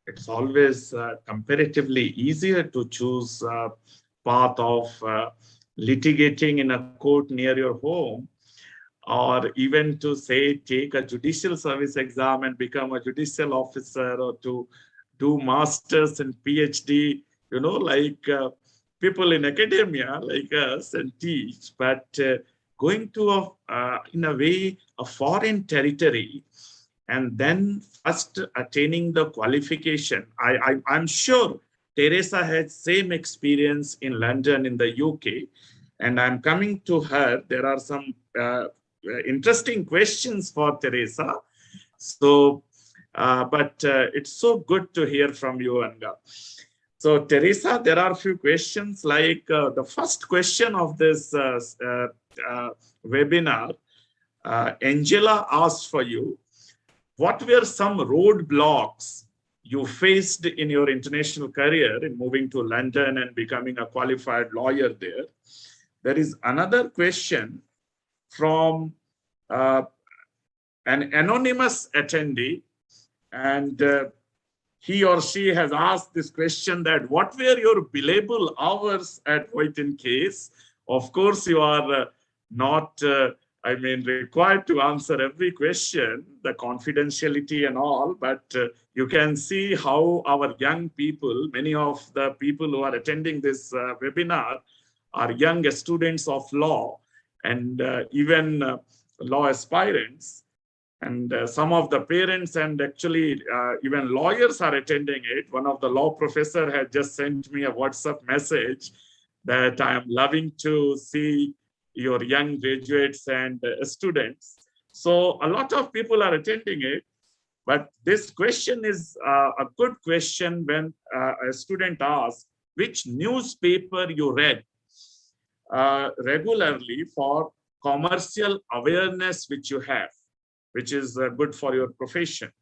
It's always comparatively easier to choose a path of litigating in a court near your home, or even to say take a judicial service exam and become a judicial officer, or to do masters and PhD, like people in academia like us and teach, but going to in a way a foreign territory and then first attaining the qualification. I'm sure Teresa had same experience in London, in the UK, and I'm coming to her. There are some interesting questions for Teresa. So, but it's so good to hear from you, Anaga. So, Teresa, there are a few questions. Like the first question of this webinar, Angela asked for you, what were some roadblocks you faced in your international career in moving to London and becoming a qualified lawyer there? There is another question from an anonymous attendee, and he or she has asked this question, that what were your billable hours at White & Case? Of course, you are not required to answer every question, the confidentiality and all, but you can see how our young people, many of the people who are attending this webinar are young students of law, and even law aspirants. And some of the parents and actually even lawyers are attending it. One of the law professor had just sent me a WhatsApp message that I am loving to see your young graduates and students. So a lot of people are attending it, but this question is a good question when a student asks which newspaper you read regularly for commercial awareness which you have, which is good for your profession.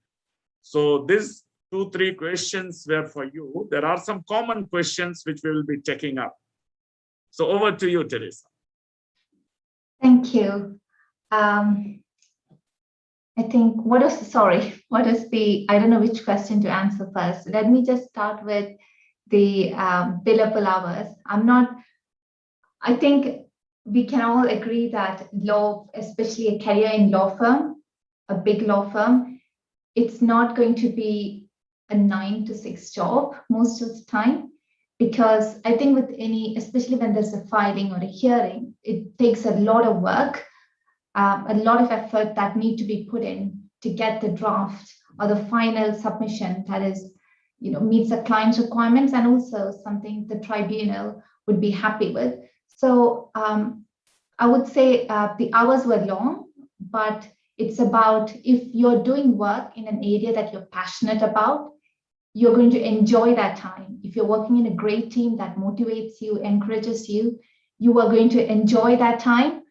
So these 2-3 questions were for you. There are some common questions which we will be taking up. So over to you, Teresa. Thank you. I think, I don't know which question to answer first. Let me just start with the billable hours. I think we can all agree that law, especially a career in law firm, a big law firm, it's not going to be a 9 to 6 job most of the time. because I think with any, especially when there's a filing or a hearing, it takes a lot of work, a lot of effort that need to be put in to get the draft or the final submission that is, meets the client's requirements and also something the tribunal would be happy with. So I would say the hours were long, but it's about if you're doing work in an area that you're passionate about, you're going to enjoy that time. If you're working in a great team that motivates you, encourages you, you are going to enjoy that time.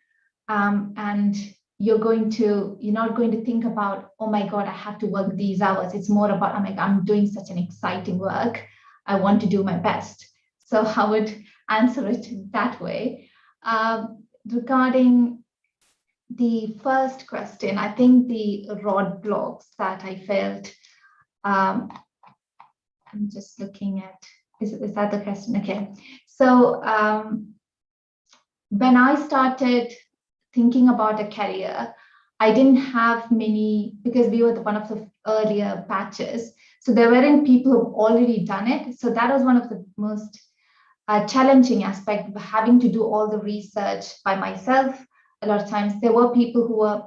And you're not going to think about, oh my God, I have to work these hours. It's more about, I'm doing such an exciting work. I want to do my best. So I would answer it that way. Regarding the first question, I think the roadblocks that I felt, I'm just looking at, is that the question? Okay. So when I started thinking about a career, I didn't have many, because we were one of the earlier batches. So there weren't people who've already done it. So that was one of the most challenging aspect of having to do all the research by myself. A lot of times there were people who were,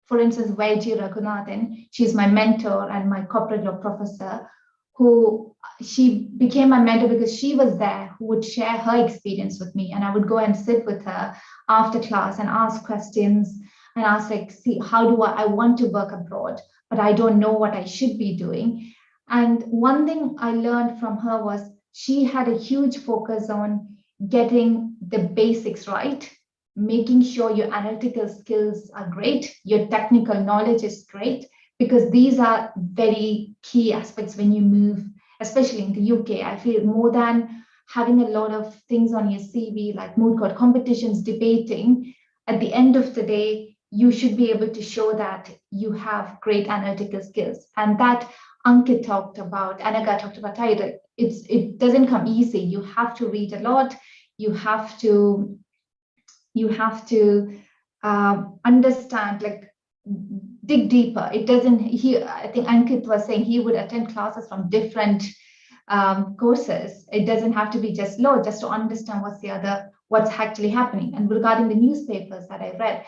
for instance, Vaiji Raghunathan, she's my mentor and my corporate law professor, who she became my mentor because she was there, who would share her experience with me. And I would go and sit with her after class and ask questions and ask, like, see, how do I want to work abroad, but I don't know what I should be doing. And one thing I learned from her was she had a huge focus on getting the basics right, making sure your analytical skills are great, your technical knowledge is great, because these are very key aspects when you move, especially in the UK. I feel more than having a lot of things on your CV, like moot court competitions, debating, at the end of the day, you should be able to show that you have great analytical skills. And that Ankit talked about, Anaga talked about, it doesn't come easy. You have to read a lot. You have to understand, like, dig deeper. It doesn't, I think Ankit was saying he would attend classes from different courses. It doesn't have to be just law, just to understand what's actually happening. And regarding the newspapers that I read,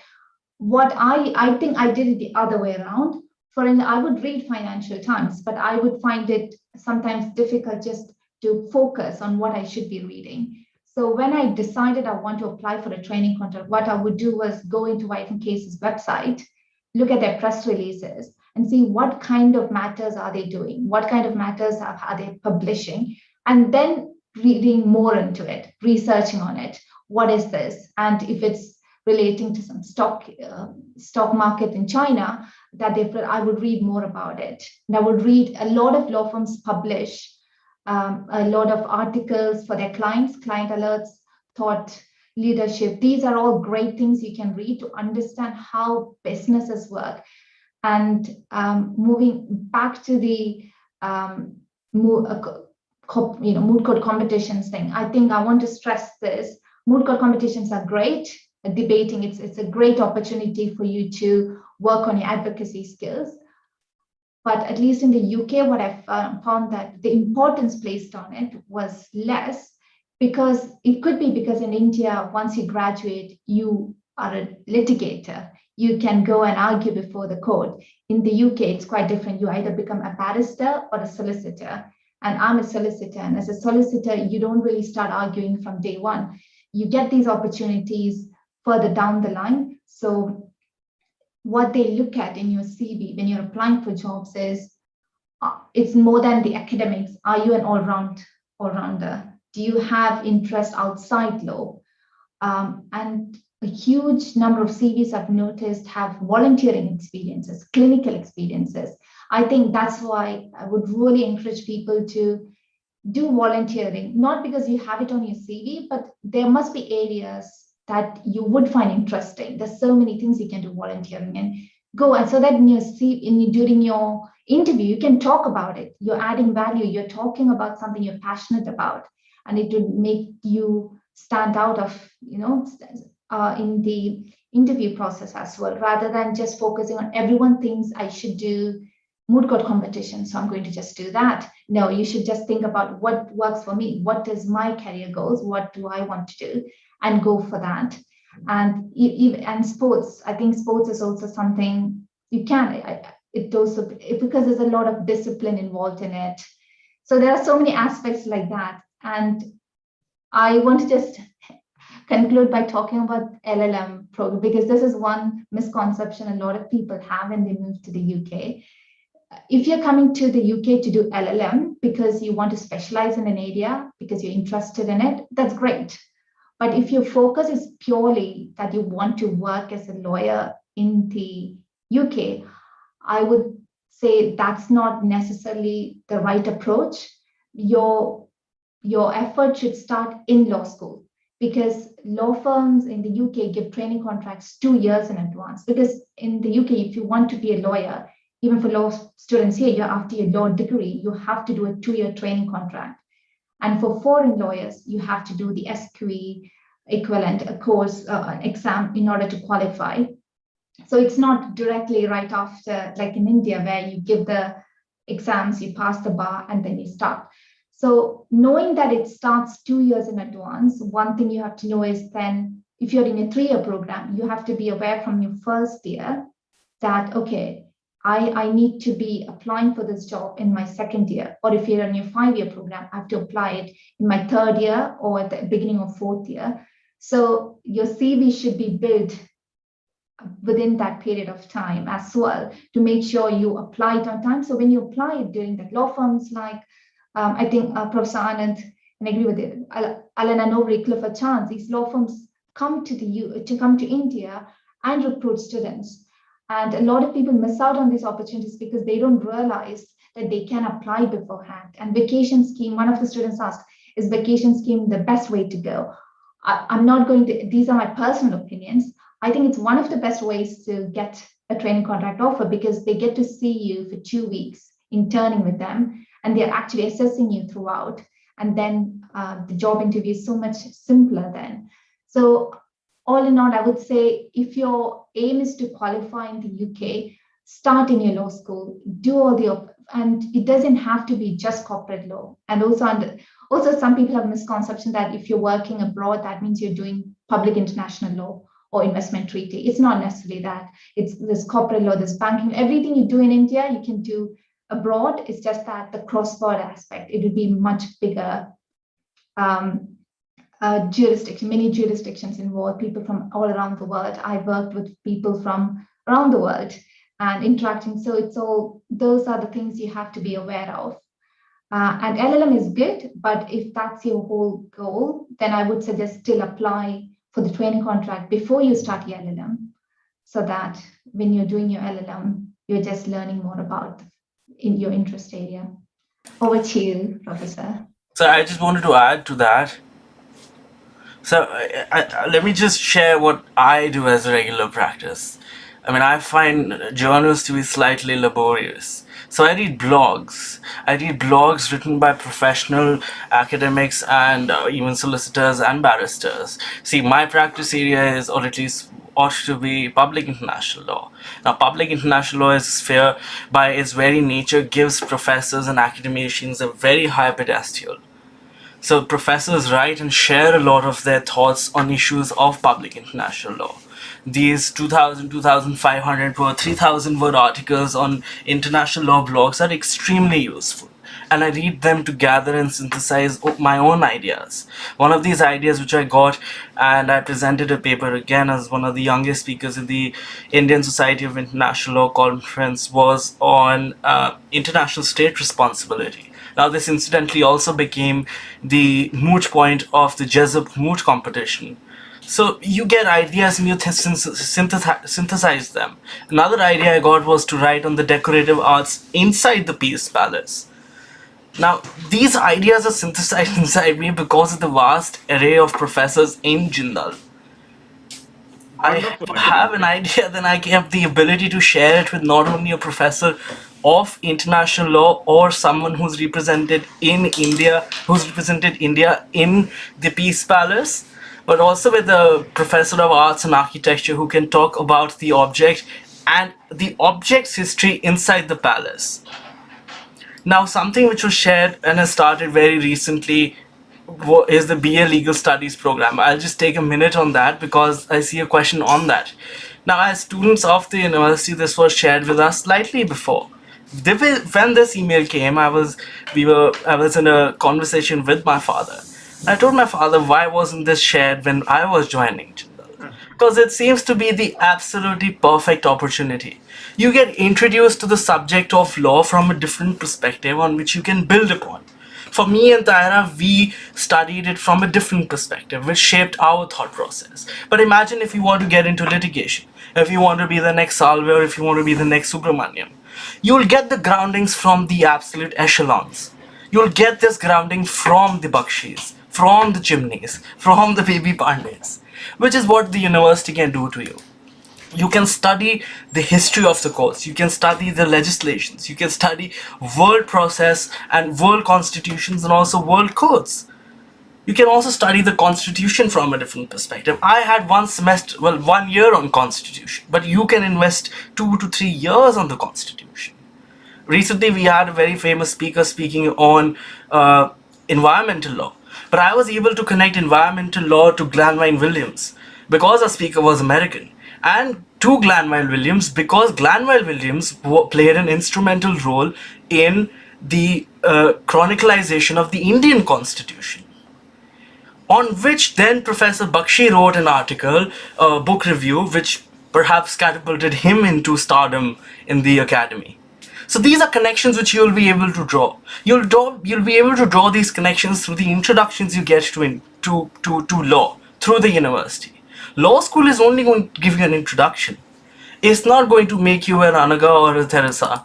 what I think I did it the other way around. For instance, I would read Financial Times, but I would find it sometimes difficult just to focus on what I should be reading. So when I decided I want to apply for a training contract, what I would do was go into White & Case's website, look at their press releases and see what kind of matters are they doing, what kind of matters are they publishing, and then reading more into it, researching on it. What is this? And if it's relating to some stock market in China, I would read more about it. And I would read, a lot of law firms publish a lot of articles for their clients, client alerts, thought leadership. These are all great things you can read to understand how businesses work. And moving back to the moot court competitions thing, I think I want to stress this. Moot court competitions are great. Debating, it's a great opportunity for you to work on your advocacy skills. But at least in the UK, what I found that the importance placed on it was less, because it could be because in India, once you graduate, you are a litigator. You can go and argue before the court. In the UK, it's quite different. You either become a barrister or a solicitor. And I'm a solicitor. And as a solicitor, you don't really start arguing from day one. You get these opportunities further down the line. So what they look at in your CV when you're applying for jobs is, it's more than the academics. Are you an all-rounder? Do you have interest outside law? And a huge number of CVs I've noticed have volunteering experiences, clinical experiences. I think that's why I would really encourage people to do volunteering, not because you have it on your CV, but there must be areas that you would find interesting. There's so many things you can do volunteering and go. And so that in your CV, during your interview, you can talk about it. You're adding value. You're talking about something you're passionate about, and it would make you stand out of, in the interview process as well, rather than just focusing on everyone thinks I should do moot court competition, so I'm going to just do that. No, you should just think about what works for me. What is my career goals? What do I want to do? And go for that. And and sports, I think sports is also something you can, it also, because there's a lot of discipline involved in it. So there are so many aspects like that. And I want to just conclude by talking about LLM program, because this is one misconception a lot of people have when they move to the UK. If you're coming to the UK to do LLM because you want to specialize in an area, because you're interested in it, that's great. But if your focus is purely that you want to work as a lawyer in the UK, I would say that's not necessarily the right approach. Your effort should start in law school, because law firms in the UK give training contracts 2 years in advance. Because in the UK, if you want to be a lawyer, even for law students here, after your law degree, you have to do a 2-year training contract. And for foreign lawyers, you have to do the SQE equivalent, a course, an exam in order to qualify. So it's not directly right after, like in India, where you give the exams, you pass the bar, and then you start. So knowing that it starts 2 years in advance, one thing you have to know is then, if you're in a 3-year program, you have to be aware from your first year that, okay, I need to be applying for this job in my second year. Or if you're in your 5-year program, I have to apply it in my 3rd year or at the beginning of 4th year. So your CV should be built within that period of time as well, to make sure you apply it on time. So when you apply it during the law firms, like I think Professor Anand, and I agree with it, Alan and Overy, Clifford Chance, these law firms come to India and recruit students. And a lot of people miss out on these opportunities because they don't realize that they can apply beforehand. And vacation scheme, one of the students asked, is vacation scheme the best way to go? I'm not going to, these are my personal opinions. I think it's one of the best ways to get a training contract offer, because they get to see you for 2 weeks interning with them, and they're actually assessing you throughout. And then the job interview is so much simpler then. So all in all, I would say, if your aim is to qualify in the UK, start in your law school, do all the, and it doesn't have to be just corporate law. And also some people have a misconception that if you're working abroad, that means you're doing public international law or investment treaty. It's not necessarily that. There's corporate law, there's banking, everything you do in India, you can do abroad. It's just that the cross-border aspect, it would be much bigger jurisdiction, many jurisdictions involved, people from all around the world. I've worked with people from around the world and interacting. So it's all, those are the things you have to be aware of. And LLM is good, but if that's your whole goal, then I would suggest still apply for the training contract before you start your LLM, so that when you're doing your LLM, you're just learning more about in your interest area. Over to you, Professor. So I just wanted to add to that. So let me just share what I do as a regular practice. I mean, I find journals to be slightly laborious. So I read blogs. I read blogs written by professional academics and even solicitors and barristers. See, my practice area is, or at least ought to be, public international law. Now, public international law is a sphere by its very nature gives professors and academicians a very high pedestal. So professors write and share a lot of their thoughts on issues of public international law. These 2,000, 2,500 word, 3,000 word articles on international law blogs are extremely useful. And I read them to gather and synthesize my own ideas. One of these ideas which I got, and I presented a paper again as one of the youngest speakers in the Indian Society of International Law conference, was on international state responsibility. Now, this incidentally also became the moot point of the Jesup moot competition. So you get ideas and you synthesize them. Another idea I got was to write on the decorative arts inside the Peace Palace. Now, these ideas are synthesized inside me because of the vast array of professors in Jindal. I have an idea, then I have the ability to share it with not only a professor of international law or someone who's represented in India, who's represented India in the Peace Palace, but also with a professor of arts and architecture who can talk about the object and the object's history inside the palace. Now, something which was shared and has started very recently is the BA Legal Studies program. I'll just take a minute on that because I see a question on that. Now, as students of the university, this was shared with us slightly before. When this email came, I was in a conversation with my father. I told my father, why wasn't this shared when I was joining? Because it seems to be the absolutely perfect opportunity. You get introduced to the subject of law from a different perspective on which you can build upon. For me and Taira, we studied it from a different perspective, which shaped our thought process. But imagine if you want to get into litigation, if you want to be the next Salve, or if you want to be the next Subramaniam, you'll get the groundings from the absolute echelons. You'll get this grounding from the Bakshis, from the chimneys, from the baby Pandits, which is what the university can do to you. You can study the history of the courts, you can study the legislations, you can study world process and world constitutions and also world codes. You can also study the constitution from a different perspective. I had 1 year on constitution, but you can invest 2 to 3 years on the constitution. Recently, we had a very famous speaker speaking on environmental law, but I was able to connect environmental law to Glanvine Williams because our speaker was American, and to Glanvine Williams because Glanvine Williams played an instrumental role in the chronicalization of the Indian Constitution, on which then Professor Bakshi wrote an article, a book review, which perhaps catapulted him into stardom in the academy. So these are connections which you'll be able to draw. You'll be able to draw these connections through the introductions you get to law through the university. Law school is only going to give you an introduction. It's not going to make you an Anaga or a Teresa.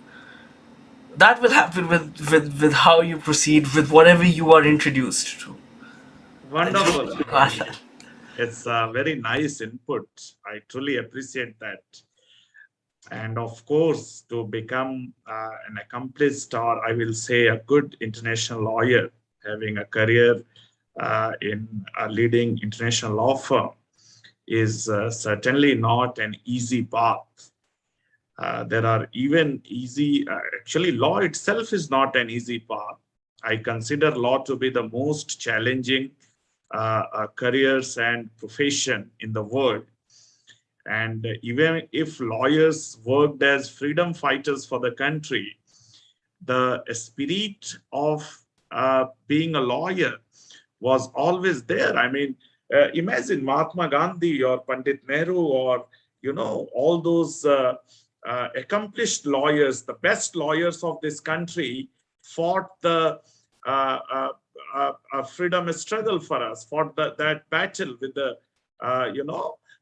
That will happen with how you proceed with whatever you are introduced to. Wonderful. It's a very nice input. I truly appreciate that. And of course, to become an accomplished, or I will say a good international lawyer, having a career in a leading international law firm is certainly not an easy path. There are even actually law itself is not an easy path. I consider law to be the most challenging careers and profession in the world. And even if lawyers worked as freedom fighters for the country, the spirit of being a lawyer was always there. I mean, imagine Mahatma Gandhi or Pandit Nehru or, all those accomplished lawyers, the best lawyers of this country fought the freedom struggle for us, fought that battle with the,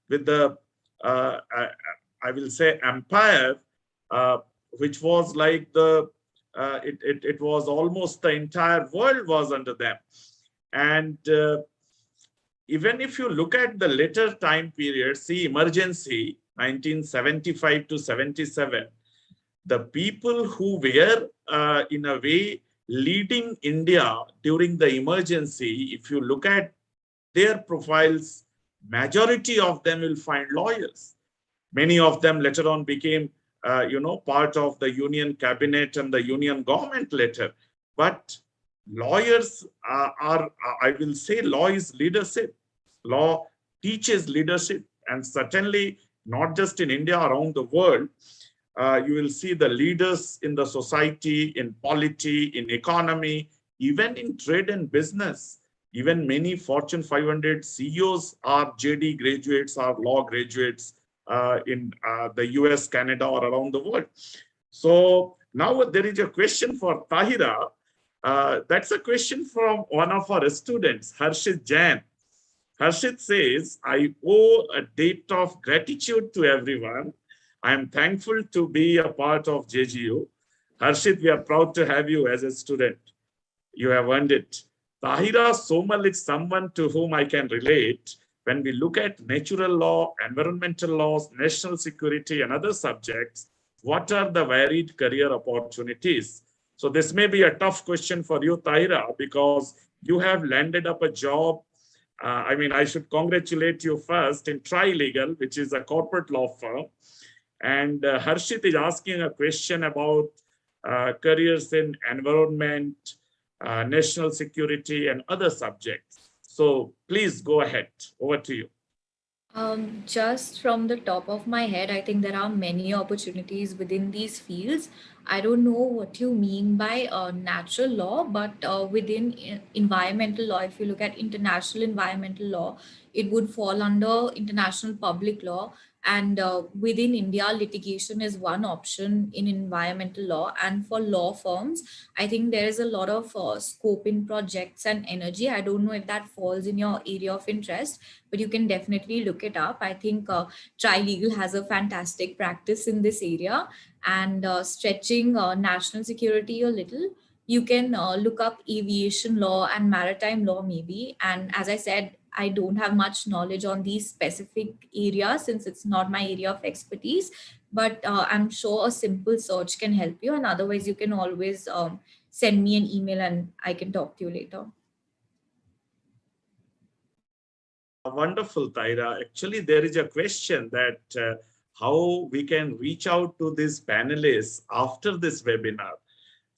with the I will say empire, which was like it was almost the entire world was under them. And even if you look at the later time period, see emergency 1975 to 77, the people who were in a way leading India during the emergency, if you look at their profiles, majority of them will find lawyers. Many of them later on became, part of the union cabinet and the union government later. But lawyers are, I will say, law is leadership. Law teaches leadership, and certainly not just in India, around the world. You will see the leaders in the society, in polity, in economy, even in trade and business. Even many Fortune 500 CEOs are JD graduates, are law graduates in the US, Canada, or around the world. So now there is a question for Tahira. That's a question from one of our students, Harshit Jain. Harshit says, I owe a debt of gratitude to everyone. I am thankful to be a part of JGU. Harshit, we are proud to have you as a student. You have earned it. Tahira Somal is someone to whom I can relate. When we look at natural law, environmental laws, national security, and other subjects, what are the varied career opportunities? So this may be a tough question for you, Tahira, because you have landed up a job. I should congratulate you first in Tri-Legal, which is a corporate law firm. And Harshit is asking a question about careers in environment, national security, and other subjects. So please go ahead. Over to you. Just from the top of my head, I think there are many opportunities within these fields. I don't know what you mean by natural law, but within environmental law, if you look at international environmental law, it would fall under international public law. And within India, litigation is one option in environmental law. And for law firms, I think there is a lot of scope in projects and energy. I don't know if that falls in your area of interest, but you can definitely look it up. I think Trilegal has a fantastic practice in this area, and stretching national security a little, you can look up aviation law and maritime law maybe. And as I said, I don't have much knowledge on these specific areas since it's not my area of expertise, but I'm sure a simple search can help you. And otherwise, you can always send me an email and I can talk to you later. Wonderful, Taira. Actually, there is a question that how we can reach out to these panelists after this webinar.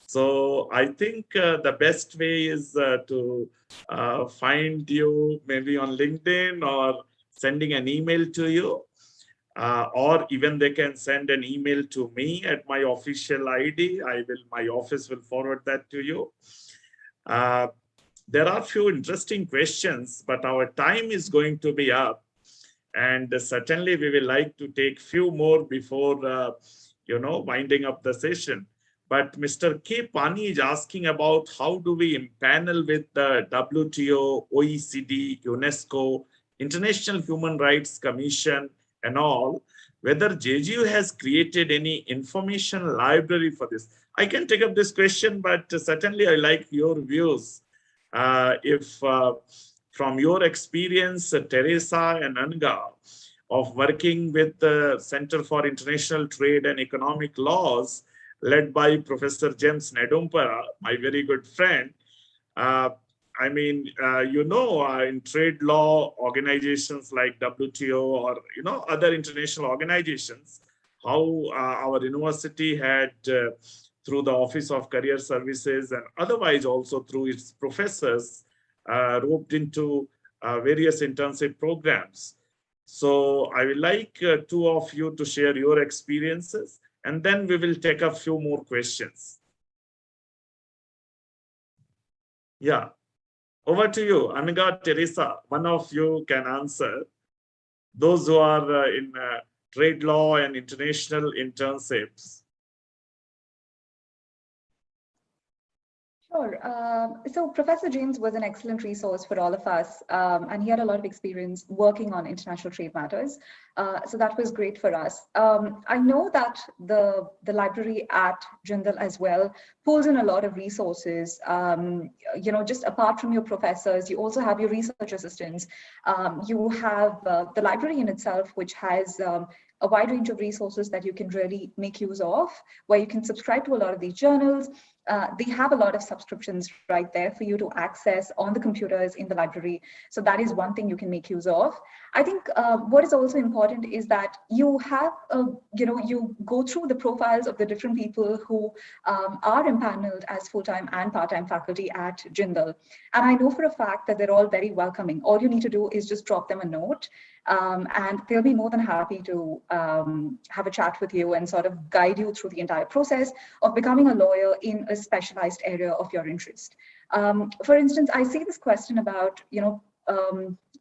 So I think the best way is to find you maybe on LinkedIn or sending an email to you, or even they can send an email to me at my official ID. My office will forward that to you. There are a few interesting questions, but our time is going to be up. And certainly we will like to take few more before, winding up the session. But Mr. K. Pani is asking about how do we impanel with the WTO, OECD, UNESCO, International Human Rights Commission, and all, whether JGU has created any information library for this. I can take up this question, but certainly I like your views. If from your experience, Teresa and Anaga, of working with the Center for International Trade and Economic Laws, led by Professor James Nedumpara, my very good friend. In trade law organizations like WTO or, other international organizations, how our university had, through the Office of Career Services and otherwise also through its professors, roped into various internship programs. So I would like two of you to share your experiences, and then we will take a few more questions. Yeah, over to you, Anaga, Teresa. One of you can answer. Those who are in trade law and international internships. Sure. So Professor James was an excellent resource for all of us, and he had a lot of experience working on international trade matters. So that was great for us. I know that the library at Jindal as well pulls in a lot of resources. Just apart from your professors, you also have your research assistants. You have the library in itself, which has a wide range of resources that you can really make use of, where you can subscribe to a lot of these journals. They have a lot of subscriptions right there for you to access on the computers in the library. So that is one thing you can make use of. I think what is also important is that you have, you go through the profiles of the different people who are empaneled as full-time and part-time faculty at Jindal. And I know for a fact that they're all very welcoming. All you need to do is just drop them a note, and they'll be more than happy to have a chat with you and sort of guide you through the entire process of becoming a lawyer in a specialized area of your interest. For instance, I see this question about,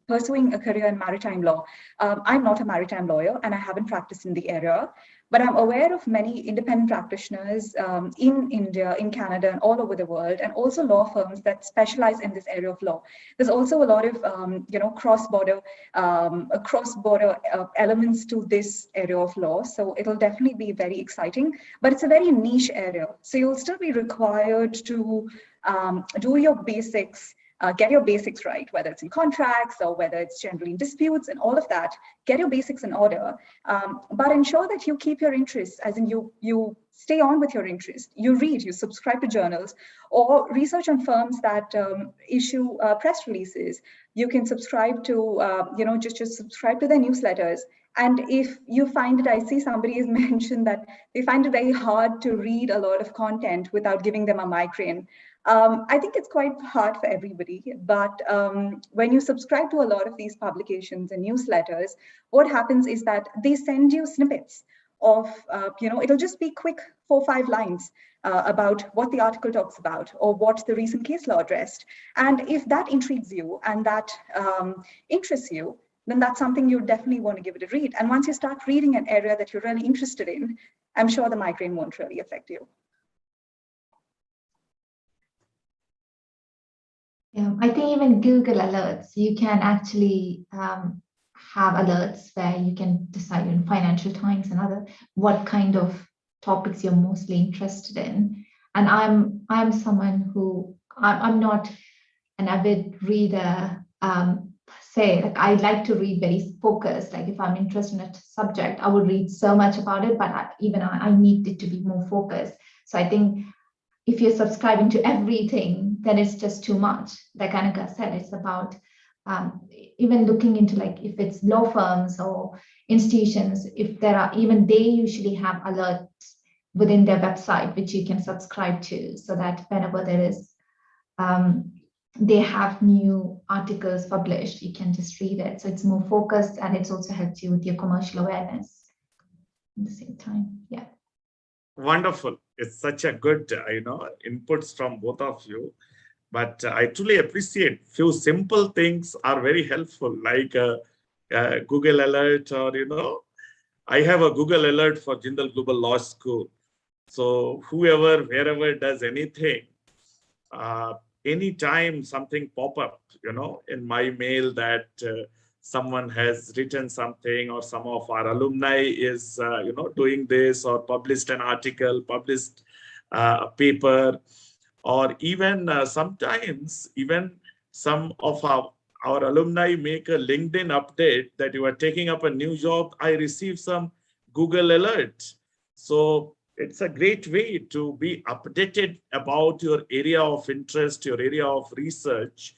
pursuing a career in maritime law. I'm not a maritime lawyer and I haven't practiced in the area, but I'm aware of many independent practitioners in India, in Canada, and all over the world, and also law firms that specialize in this area of law. There's also a lot of, cross-border elements to this area of law. So it'll definitely be very exciting, but it's a very niche area. So you'll still be required to do your basics get your basics right, whether it's in contracts or whether it's generally in disputes and all of that. Get your basics in order, but ensure that you keep your interests, as in you stay on with your interest. You read, you subscribe to journals, or research on firms that issue press releases. You can subscribe to, just subscribe to their newsletters. And if you find it, I see somebody has mentioned that they find it very hard to read a lot of content without giving them a migraine. I think it's quite hard for everybody, but when you subscribe to a lot of these publications and newsletters, what happens is that they send you snippets of, it'll just be quick 4 or 5 lines about what the article talks about or what the recent case law addressed. And if that intrigues you and that interests you, then that's something you definitely want to give it a read. And once you start reading an area that you're really interested in, I'm sure the migraine won't really affect you. Yeah, I think even Google Alerts, you can actually have alerts where you can decide in Financial Times and other what kind of topics you're mostly interested in. And I'm someone who I'm not an avid reader. Like I like to read very focused. Like if I'm interested in a subject, I would read so much about it, but I need it to be more focused. So I think if you're subscribing to everything, then it's just too much. Like Anaga said, it's about even looking into like if it's law firms or institutions, if there are, even they usually have alerts within their website, which you can subscribe to, so that whenever there is, they have new articles published, you can just read it. So it's more focused, and it's also helps you with your commercial awareness at the same time. Yeah. Wonderful. It's such a good, inputs from both of you. But I truly appreciate few simple things are very helpful, like Google Alert, or, I have a Google Alert for Jindal Global Law School. So whoever, wherever does anything, anytime something pop up, in my mail that someone has written something, or some of our alumni is, doing this, or published an article, published a paper, or even sometimes even some of our alumni make a LinkedIn update that you are taking up a new job. I receive some Google alert. So it's a great way to be updated about your area of interest, your area of research.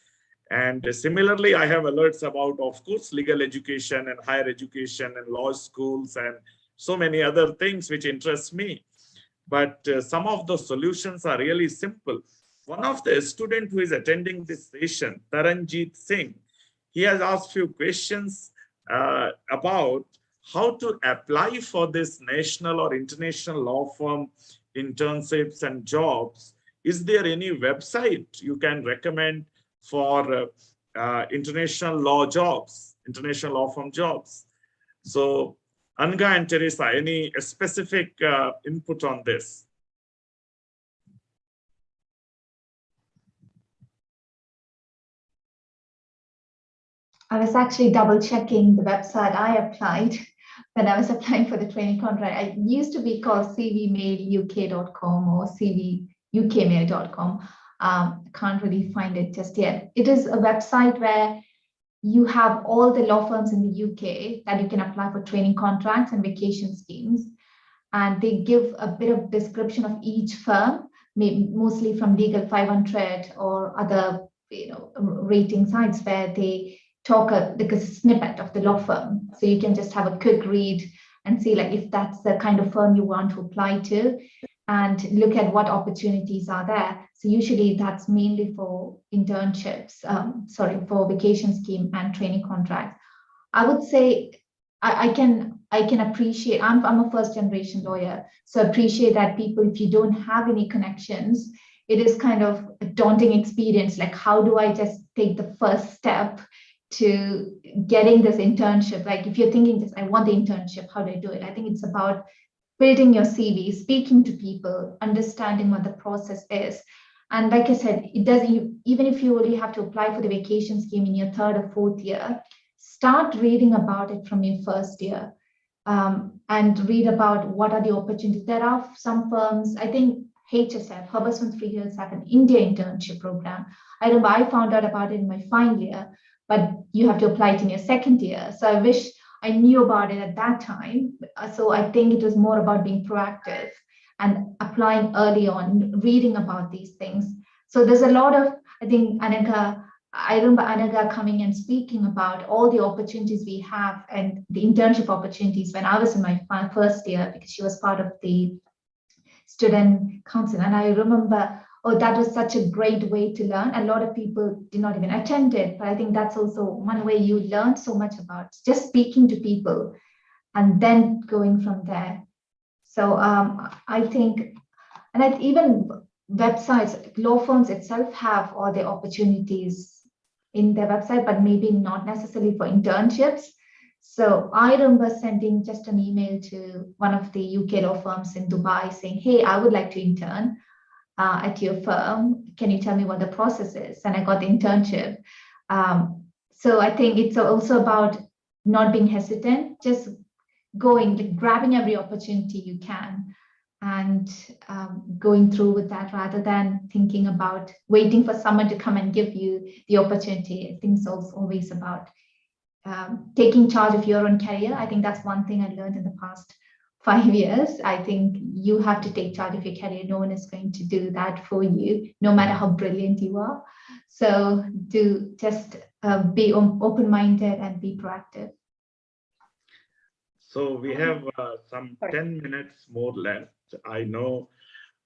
And similarly, I have alerts about, of course, legal education and higher education and law schools and so many other things which interest me. But some of the solutions are really simple. One of the students who is attending this session, Taranjit Singh, he has asked few questions about how to apply for this national or international law firm internships and jobs. Is there any website you can recommend for international law jobs, international law firm jobs? So Anaga and Teresa, any specific input on this? I was actually double checking the website I applied when I was applying for the training contract. I used to be called cvmailuk.com or cvukmail.com. Can't really find it just yet. It is a website where you have all the law firms in the UK that you can apply for training contracts and vacation schemes. And they give a bit of description of each firm, mostly from Legal 500 or other rating sites, where they talk like a snippet of the law firm. So you can just have a quick read and see like if that's the kind of firm you want to apply to, and look at what opportunities are there. So usually that's mainly for internships, for vacation scheme and training contracts. I would say I can appreciate, I'm a first generation lawyer, so appreciate that people, if you don't have any connections, it is kind of a daunting experience. Like, how do I just take the first step to getting this internship? Like if you're thinking just, I want the internship, how do I do it? I think it's about building your CV, speaking to people, understanding what the process is. And like I said, it doesn't, even if you only have to apply for the vacation scheme in your 3rd or 4th year, start reading about it from your 1st year, and read about what are the opportunities. There are some firms, I think HSF, Hobson's-Free Hills, have an India internship program. I remember I found out about it in my final year, but you have to apply it in your second year. So I wish I knew about it at that time. So I think it was more about being proactive and applying early on, reading about these things. So there's a lot of, I think, Anaga, I remember Anaga coming and speaking about all the opportunities we have and the internship opportunities when I was in my first year, because she was part of the student council. And I remember, oh, that was such a great way to learn. A lot of people did not even attend it, but I think that's also one way you learn so much about just speaking to people and then going from there. So I think, and even websites, law firms itself have all the opportunities in their website, but maybe not necessarily for internships. So I remember sending just an email to one of the UK law firms in Dubai saying, hey, I would like to intern at your firm. Can you tell me what the process is? And I got the internship. So I think it's also about not being hesitant, just going, like, grabbing every opportunity you can and going through with that rather than thinking about waiting for someone to come and give you the opportunity. I think it's also always about taking charge of your own career. I think that's one thing I learned in the past 5 years. I think you have to take charge of your career. No one is going to do that for you, no matter how brilliant you are. So do just be open-minded and be proactive. So we have some 10 minutes more left. I know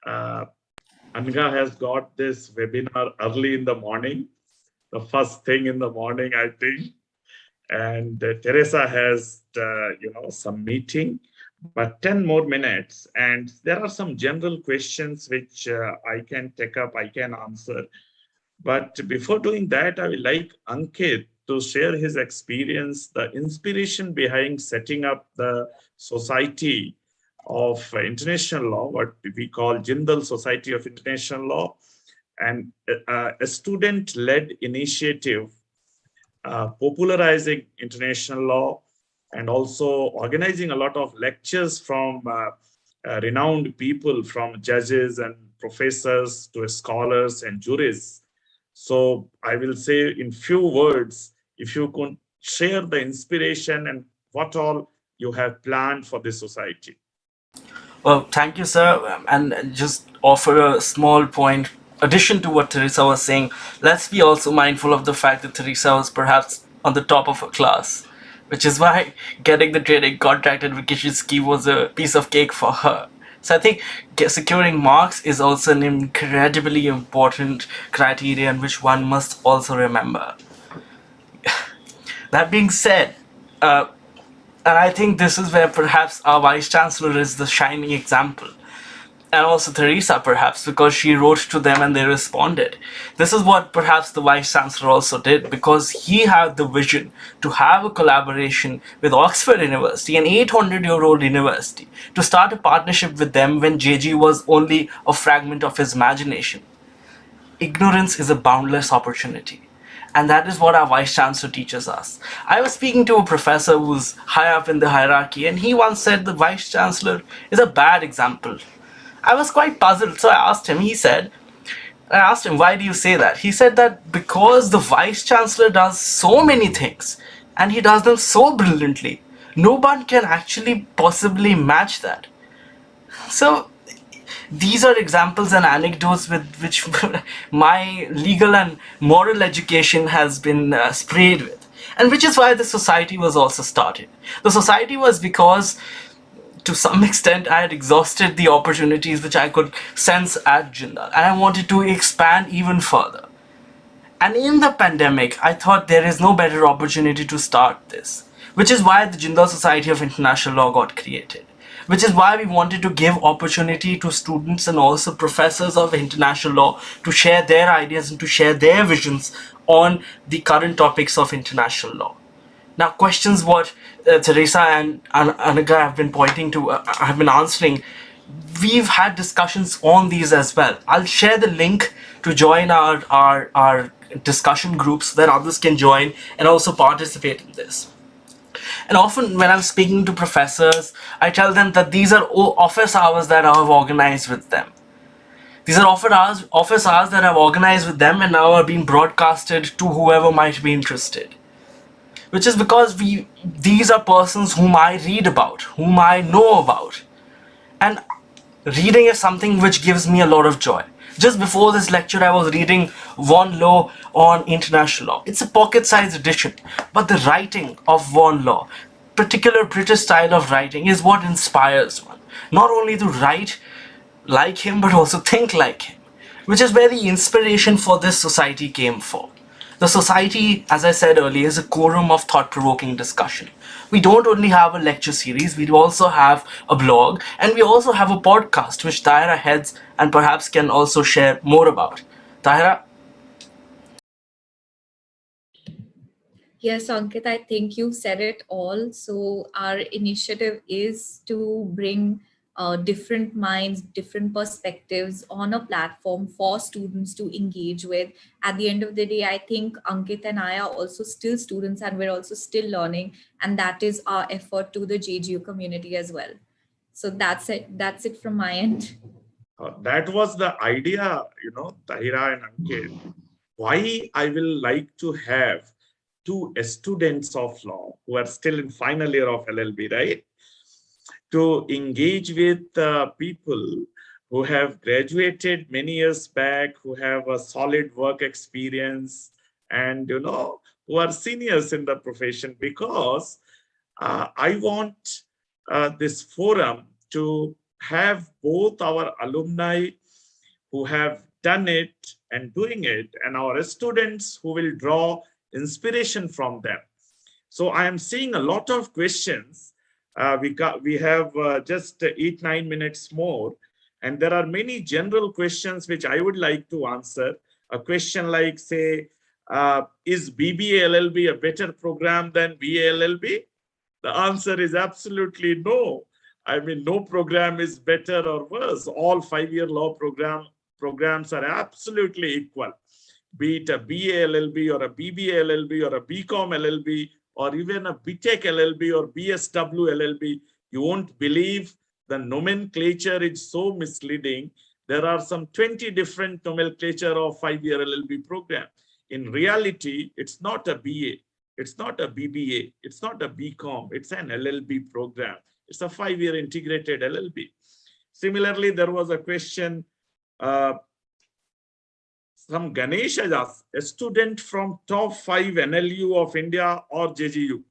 Anaga has got this webinar early in the morning, the first thing in the morning, I think. And Teresa has, some meeting, but 10 more minutes. And there are some general questions which I can take up, I can answer. But before doing that, I would like Ankit to share his experience, the inspiration behind setting up the Society of International Law, what we call Jindal Society of International Law, and a student-led initiative popularizing international law and also organizing a lot of lectures from renowned people, from judges and professors to scholars and juries. So I will say in few words, if you could share the inspiration and what all you have planned for this society. Well, thank you, sir. And just offer a small point addition to what Teresa was saying. Let's be also mindful of the fact that Teresa was perhaps on the top of her class, which is why getting the training contract and vacation scheme was a piece of cake for her. So I think securing marks is also an incredibly important criterion which one must also remember. That being said, and I think this is where perhaps our Vice Chancellor is the shining example. And also Teresa, perhaps, because she wrote to them and they responded. This is what perhaps the Vice Chancellor also did, because he had the vision to have a collaboration with Oxford University, an 800-year-old university, to start a partnership with them when JG was only a fragment of his imagination. Ignorance is a boundless opportunity. And that is what our Vice Chancellor teaches us. I was speaking to a professor who's high up in the hierarchy, and he once said the Vice Chancellor is a bad example. I was quite puzzled, so I asked him, why do you say that? He said that because the Vice Chancellor does so many things, and he does them so brilliantly, no one can actually possibly match that. So these are examples and anecdotes with which my legal and moral education has been sprayed with, and which is why the society was also started. The society was because, to some extent, I had exhausted the opportunities which I could sense at Jindal, and I wanted to expand even further. And in the pandemic, I thought there is no better opportunity to start this, which is why the Jindal Society of International Law got created, which is why we wanted to give opportunity to students and also professors of international law to share their ideas and to share their visions on the current topics of international law. Now, questions what Teresa and Anaga have been pointing to, have been answering, we've had discussions on these as well. I'll share the link to join our discussion groups so that others can join and also participate in this. And often when I'm speaking to professors, I tell them that these are office hours that I have organized with them. These are office hours that I've organized with them and now are being broadcasted to whoever might be interested. Which is because these are persons whom I read about, whom I know about. And reading is something which gives me a lot of joy. Just before this lecture, I was reading Vaughan Law on international law. It's a pocket-sized edition, but the writing of Vaughan Law, particular British style of writing, is what inspires one. Not only to write like him, but also think like him, which is where the inspiration for this society came from. The society, as I said earlier, is a quorum of thought-provoking discussion. We don't only have a lecture series, we also have a blog, and we also have a podcast, which Tahira heads and perhaps can also share more about. Tahira? Yes, Ankit, I think you said it all. So our initiative is to bring different minds, different perspectives on a platform for students to engage with. At the end of the day, I think Ankit and I are also still students and we're also still learning. And that is our effort to the JGU community as well. So that's it. That's it from my end. That was the idea, Tahira and Ankit. Why I will like to have two students of law who are still in final year of LLB, right? To engage with people who have graduated many years back, who have a solid work experience, and who are seniors in the profession, because I want this forum to have both our alumni who have done it and doing it, and our students who will draw inspiration from them. So I am seeing a lot of questions. We have just 8-9 minutes more, and there are many general questions which I would like to answer. A question like, say, is BBA LLB a better program than BA LLB? The answer is absolutely no. I mean, no program is better or worse. All 5-year law programs are absolutely equal. Be it a BA LLB or a BBA LLB or a BCom LLB or even a BTech LLB or BSW LLB, you won't believe the nomenclature is so misleading. There are some 20 different nomenclature of 5-year LLB program. In reality, it's not a BA, it's not a BBA, it's not a BCom, it's an LLB program. It's a 5-year integrated LLB. Similarly, there was a question, some Ganesh has asked, a student from top 5 NLU of India or JGU.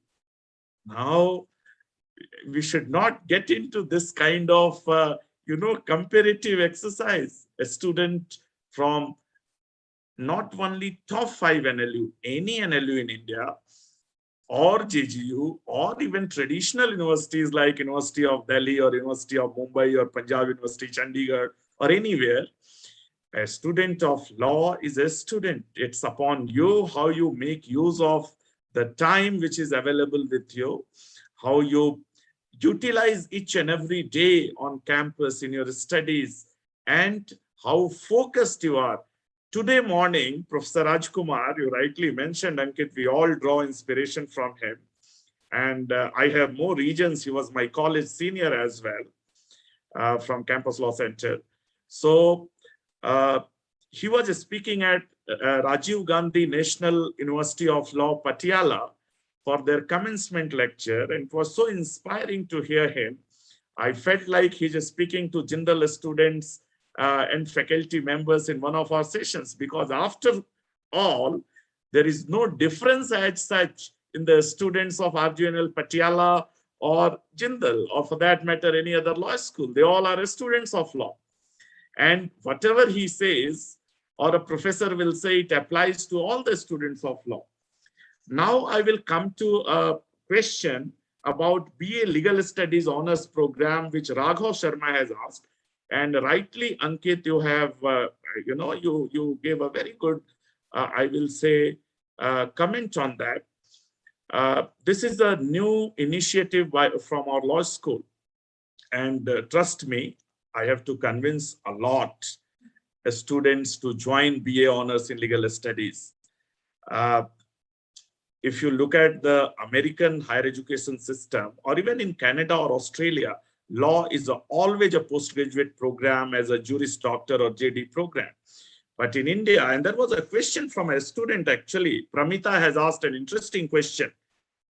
Now, we should not get into this kind of, comparative exercise. A student from not only top 5 NLU, any NLU in India, or JGU, or even traditional universities like University of Delhi or University of Mumbai or Punjab University, Chandigarh, or anywhere, a student of law is a student. It's upon you how you make use of the time which is available with you, how you utilize each and every day on campus in your studies, and how focused you are. Today morning, Professor Rajkumar, you rightly mentioned, Ankit, we all draw inspiration from him. And I have more regions. He was my college senior as well from Campus Law Center. So he was speaking at Rajiv Gandhi National University of Law, Patiala, for their commencement lecture. And it was so inspiring to hear him. I felt like he's speaking to general students and faculty members in one of our sessions, because after all, there is no difference as such in the students of RGNL Patiala or Jindal, or for that matter, any other law school. They all are students of law. And whatever he says, or a professor will say, it applies to all the students of law. Now I will come to a question about BA Legal Studies Honors Program, which Raghav Sharma has asked. And rightly, Ankit, you have, you gave a very good, I will say, comment on that. This is a new initiative from our law school. And trust me, I have to convince a lot of students to join BA Honors in Legal Studies. If you look at the American higher education system, or even in Canada or Australia, law is always a postgraduate program as a Juris Doctor or JD program. But in India, and there was a question from a student actually, Pramita has asked an interesting question.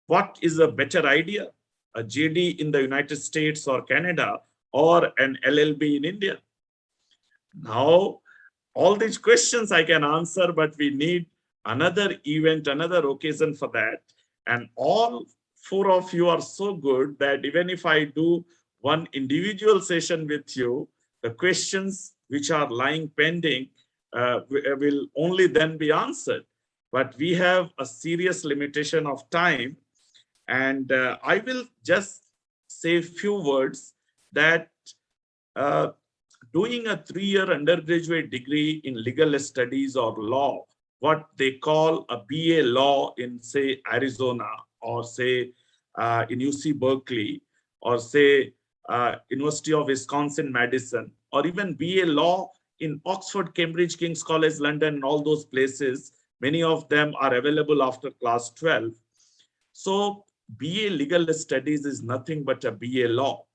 What is a better idea? A JD in the United States or Canada or an LLB in India? Now, all these questions I can answer, but we need another event, another occasion for that. And all four of you are so good that even if I do one individual session with you, the questions which are lying pending will only then be answered. But we have a serious limitation of time. And I will just say a few words that doing a 3-year undergraduate degree in legal studies or law, what they call a BA law in, say, Arizona, or say in UC Berkeley, or say University of Wisconsin-Madison, or even BA law in Oxford, Cambridge, King's College, London, and all those places. Many of them are available after class 12. So BA legal studies is nothing but a BA law.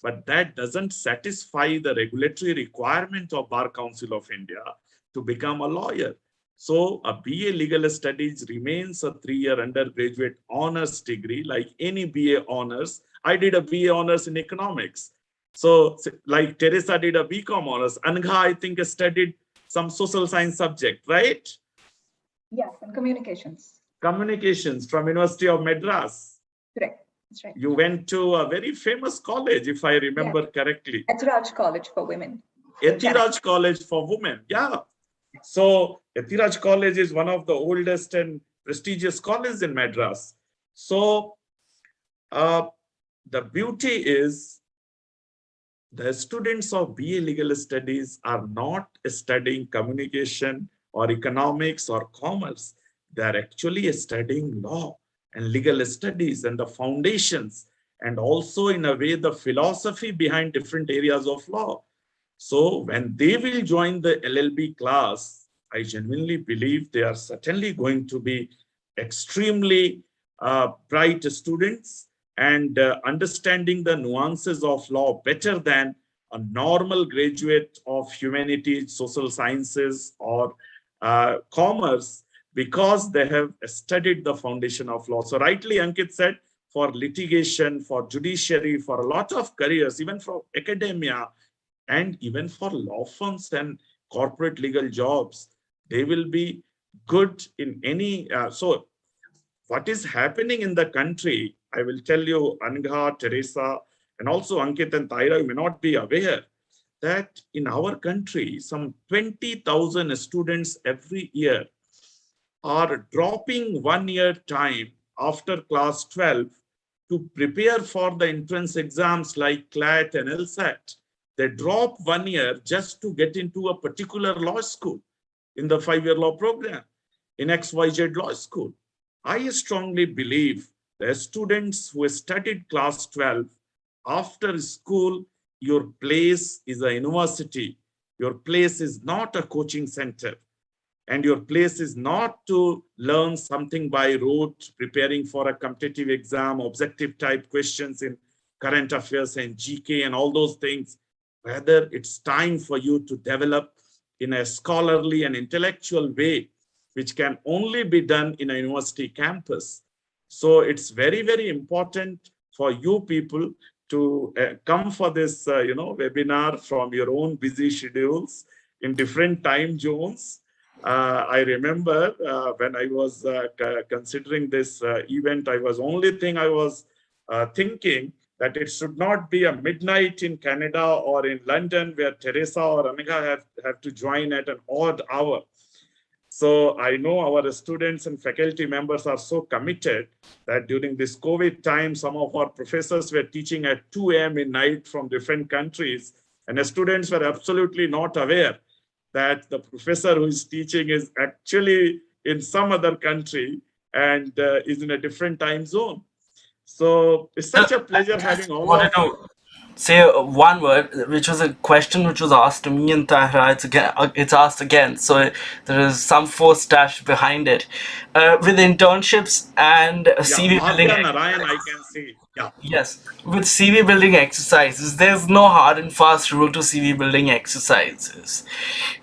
But that doesn't satisfy the regulatory requirement of Bar Council of India to become a lawyer. So a BA legal studies remains a 3-year undergraduate honors degree like any BA honors. I did a BA honors in economics. So like Teresa did a BCom honors. Anaga, I think, studied some social science subject, right? Yes, and communications. Communications from University of Madras. Correct. That's right. You went to a very famous college, if I remember correctly. Ethiraj College for Women. Ethiraj College for Women, yeah. So Ethiraj College is one of the oldest and prestigious colleges in Madras. So the beauty is the students of BA Legal Studies are not studying communication or economics or commerce. They are actually studying law and legal studies and the foundations, and also in a way the philosophy behind different areas of law. So when they will join the LLB class, I genuinely believe they are certainly going to be extremely bright students and understanding the nuances of law better than a normal graduate of humanities, social sciences, or commerce, because they have studied the foundation of law. So rightly Ankit said, for litigation, for judiciary, for a lot of careers, even for academia, and even for law firms and corporate legal jobs, they will be good in any. So what is happening in the country, I will tell you, Anaga, Teresa, and also Ankit and Taira, you may not be aware that in our country, some 20,000 students every year are dropping 1 year time after class 12 to prepare for the entrance exams like CLAT and LSAT. They drop 1 year just to get into a particular law school in the 5-year law program in XYZ law school. I strongly believe the students who studied class 12 after school, your place is a university. Your place is not a coaching center. And your place is not to learn something by rote, preparing for a competitive exam, objective type questions in current affairs and GK and all those things. Rather, it's time for you to develop in a scholarly and intellectual way, which can only be done in a university campus. So it's very, very important for you people to come for this webinar from your own busy schedules in different time zones. I remember when I was considering this event, I was thinking that it should not be a midnight in Canada or in London where Teresa or Anaga have to join at an odd hour. So I know our students and faculty members are so committed that during this COVID time, some of our professors were teaching at 2 a.m. in night from different countries, and the students were absolutely not aware that the professor who is teaching is actually in some other country and is in a different time zone. So it's such a pleasure having all of you. say one word, which was a question which was asked to me and Tahra. It's asked again, so there is some force dash behind it. With internships and Yeah, CV building. Bhavya Narayan, I can see. Yeah. Yes, with CV building exercises, there's no hard and fast rule to CV building exercises.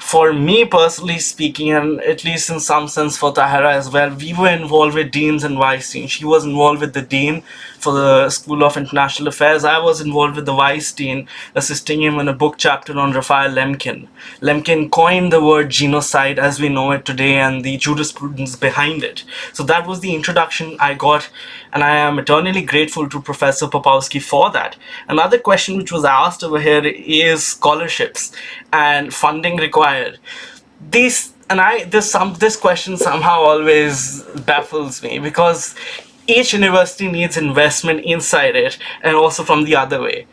For me personally speaking, and at least in some sense for Tahara as well, we were involved with deans and vice dean. She was involved with the dean for the School of International Affairs. I was involved with the vice dean, assisting him in a book chapter on Raphael Lemkin. Lemkin coined the word genocide as we know it today and the jurisprudence behind it. So that was the introduction I got, and I am eternally grateful to Professor Popowski for that. Another question which was asked over here is scholarships and funding required. This question somehow always baffles me, because each university needs investment inside it and also from the other way.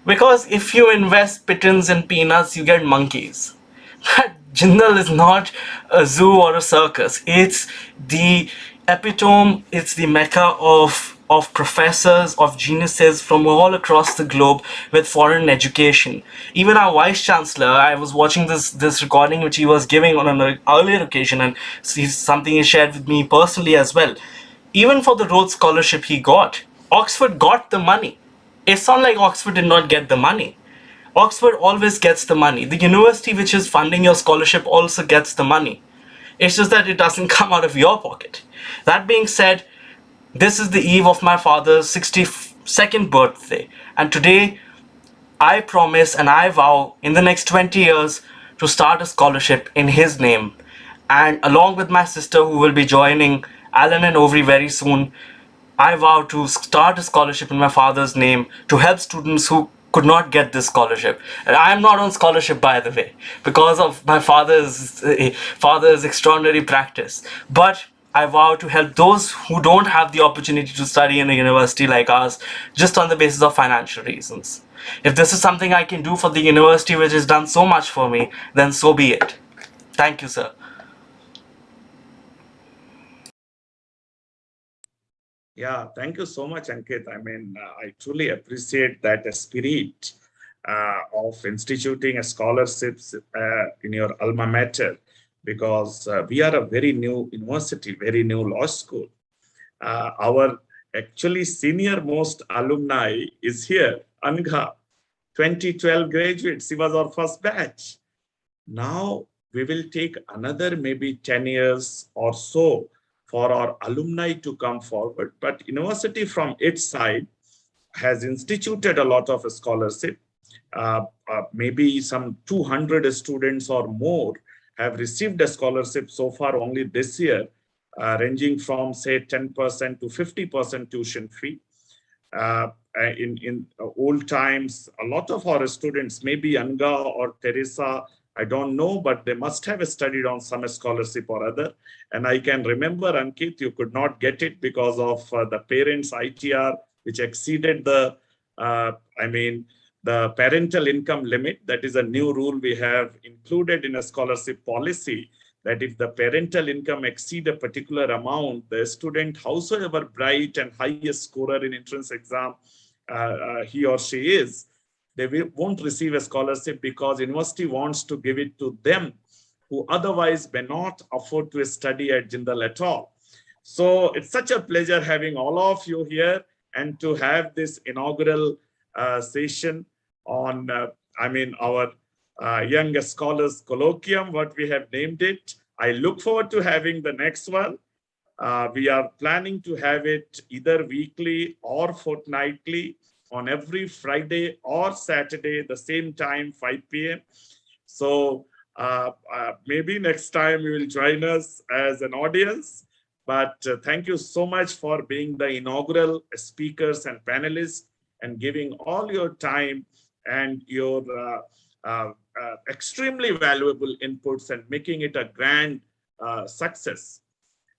Because if you invest pittance and peanuts, you get monkeys. Jindal is not a zoo or a circus. It's the epitome, it's the mecca of professors, of geniuses from all across the globe with foreign education. Even our vice chancellor, I was watching this recording which he was giving on an earlier occasion, and something he shared with me personally as well. Even for the Rhodes Scholarship he got, Oxford got the money. It's not like Oxford did not get the money. Oxford always gets the money. The university which is funding your scholarship also gets the money. It's just that it doesn't come out of your pocket. That being said, this is the eve of my father's 62nd birthday, and today I promise and I vow in the next 20 years to start a scholarship in his name. And along with my sister, who will be joining Alan and Overy very soon, I vow to start a scholarship in my father's name to help students who could not get this scholarship. And I am not on scholarship, by the way, because of my father's extraordinary practice. But I vow to help those who don't have the opportunity to study in a university like ours, just on the basis of financial reasons. If this is something I can do for the university which has done so much for me, then so be it. Thank you, sir. Yeah, thank you so much, Ankit. I mean, I truly appreciate that spirit of instituting a scholarships in your alma mater, because we are a very new university, very new law school. Our actually senior most alumni is here, Anaga, 2012 graduate. She was our first batch. Now we will take another maybe 10 years or so for our alumni to come forward. But university from its side has instituted a lot of scholarship. Maybe some 200 students or more have received a scholarship so far only this year, ranging from say 10% to 50% tuition fee. In old times, a lot of our students, maybe Anaga or Teresa, I don't know, but they must have studied on some scholarship or other. And I can remember, Ankit, you could not get it because of the parents' ITR, which exceeded the, the parental income limit. That is a new rule we have included in a scholarship policy, that if the parental income exceed a particular amount, the student, howsoever bright and highest scorer in entrance exam he or she is, they won't receive a scholarship, because university wants to give it to them who otherwise may not afford to study at Jindal at all. So it's such a pleasure having all of you here and to have this inaugural session on, our young scholars colloquium, what we have named it. I look forward to having the next one. We are planning to have it either weekly or fortnightly on every Friday or Saturday, the same time, 5 p.m. So maybe next time you will join us as an audience. But thank you so much for being the inaugural speakers and panelists and giving all your time and your extremely valuable inputs and making it a grand success.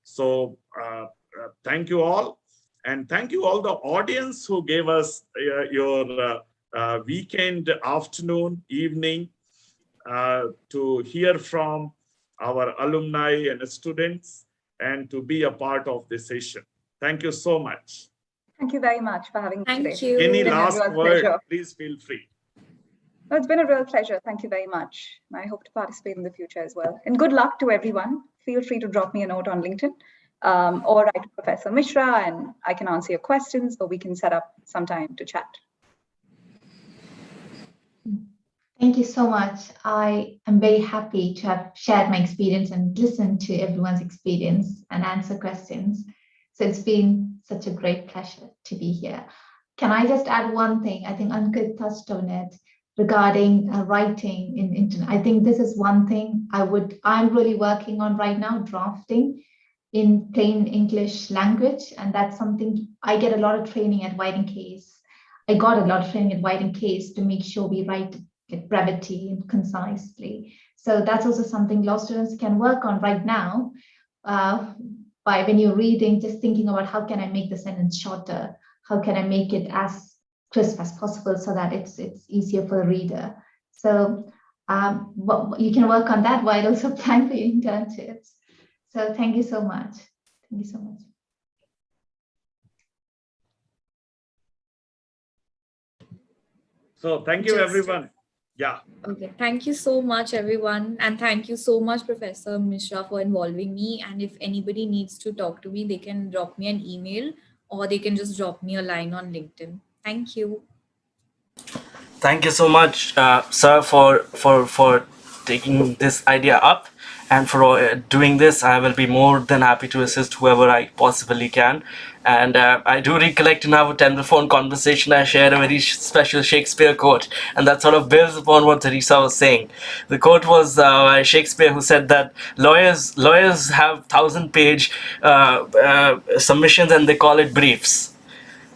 So thank you all. And thank you all the audience who gave us your weekend, afternoon, evening to hear from our alumni and students and to be a part of this session. Thank you so much. Thank you very much for having me today. Thank you. Any It's been a last real word, pleasure. please feel free. No, it's been a real pleasure. Thank you very much. I hope to participate in the future as well. And good luck to everyone. Feel free to drop me a note on LinkedIn or write to Professor Mishra, and I can answer your questions, or we can set up some time to chat. Thank you so much. I am very happy to have shared my experience and listened to everyone's experience and answer questions. So it's been such a great pleasure to be here. Can I just add one thing? I think Ankit touched on it regarding writing in internet. I think this is one thing I'm really working on right now, drafting in plain English language. And that's something I get a lot of training at White & Case. I got a lot of training at White & Case to make sure we write with brevity and concisely. So that's also something law students can work on right now by when you're reading, just thinking about how can I make the sentence shorter? How can I make it as crisp as possible so that it's easier for the reader? So you can work on that while also applying for your internships. So thank you so much. Thank you so much. So thank you, everyone. Yeah. Okay, thank you so much, everyone. And thank you so much, Professor Mishra, for involving me. And if anybody needs to talk to me, they can drop me an email or they can just drop me a line on LinkedIn. Thank you. Thank you so much, sir, for taking this idea up, and for doing this. I will be more than happy to assist whoever I possibly can. And I do recollect in our telephone conversation, I shared a very special Shakespeare quote, and that sort of builds upon what Teresa was saying. The quote was by Shakespeare, who said that lawyers have 1,000-page submissions, and they call it briefs.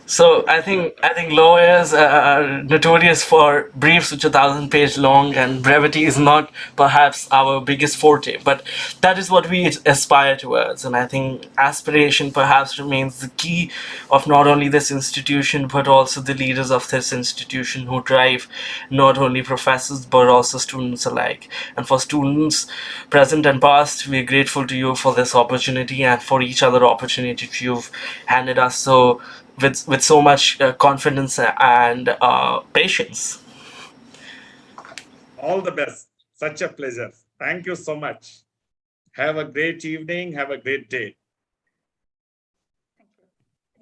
So I think lawyers are notorious for briefs which are 1,000 pages long, and brevity is not perhaps our biggest forte, but that is what we aspire towards. And I think aspiration perhaps remains the key of not only this institution but also the leaders of this institution, who drive not only professors but also students alike. And for students present and past, we are grateful to you for this opportunity and for each other opportunity you've handed us so with so much confidence and patience. All the best. Such a pleasure. Thank you so much. Have a great evening. Have a great day.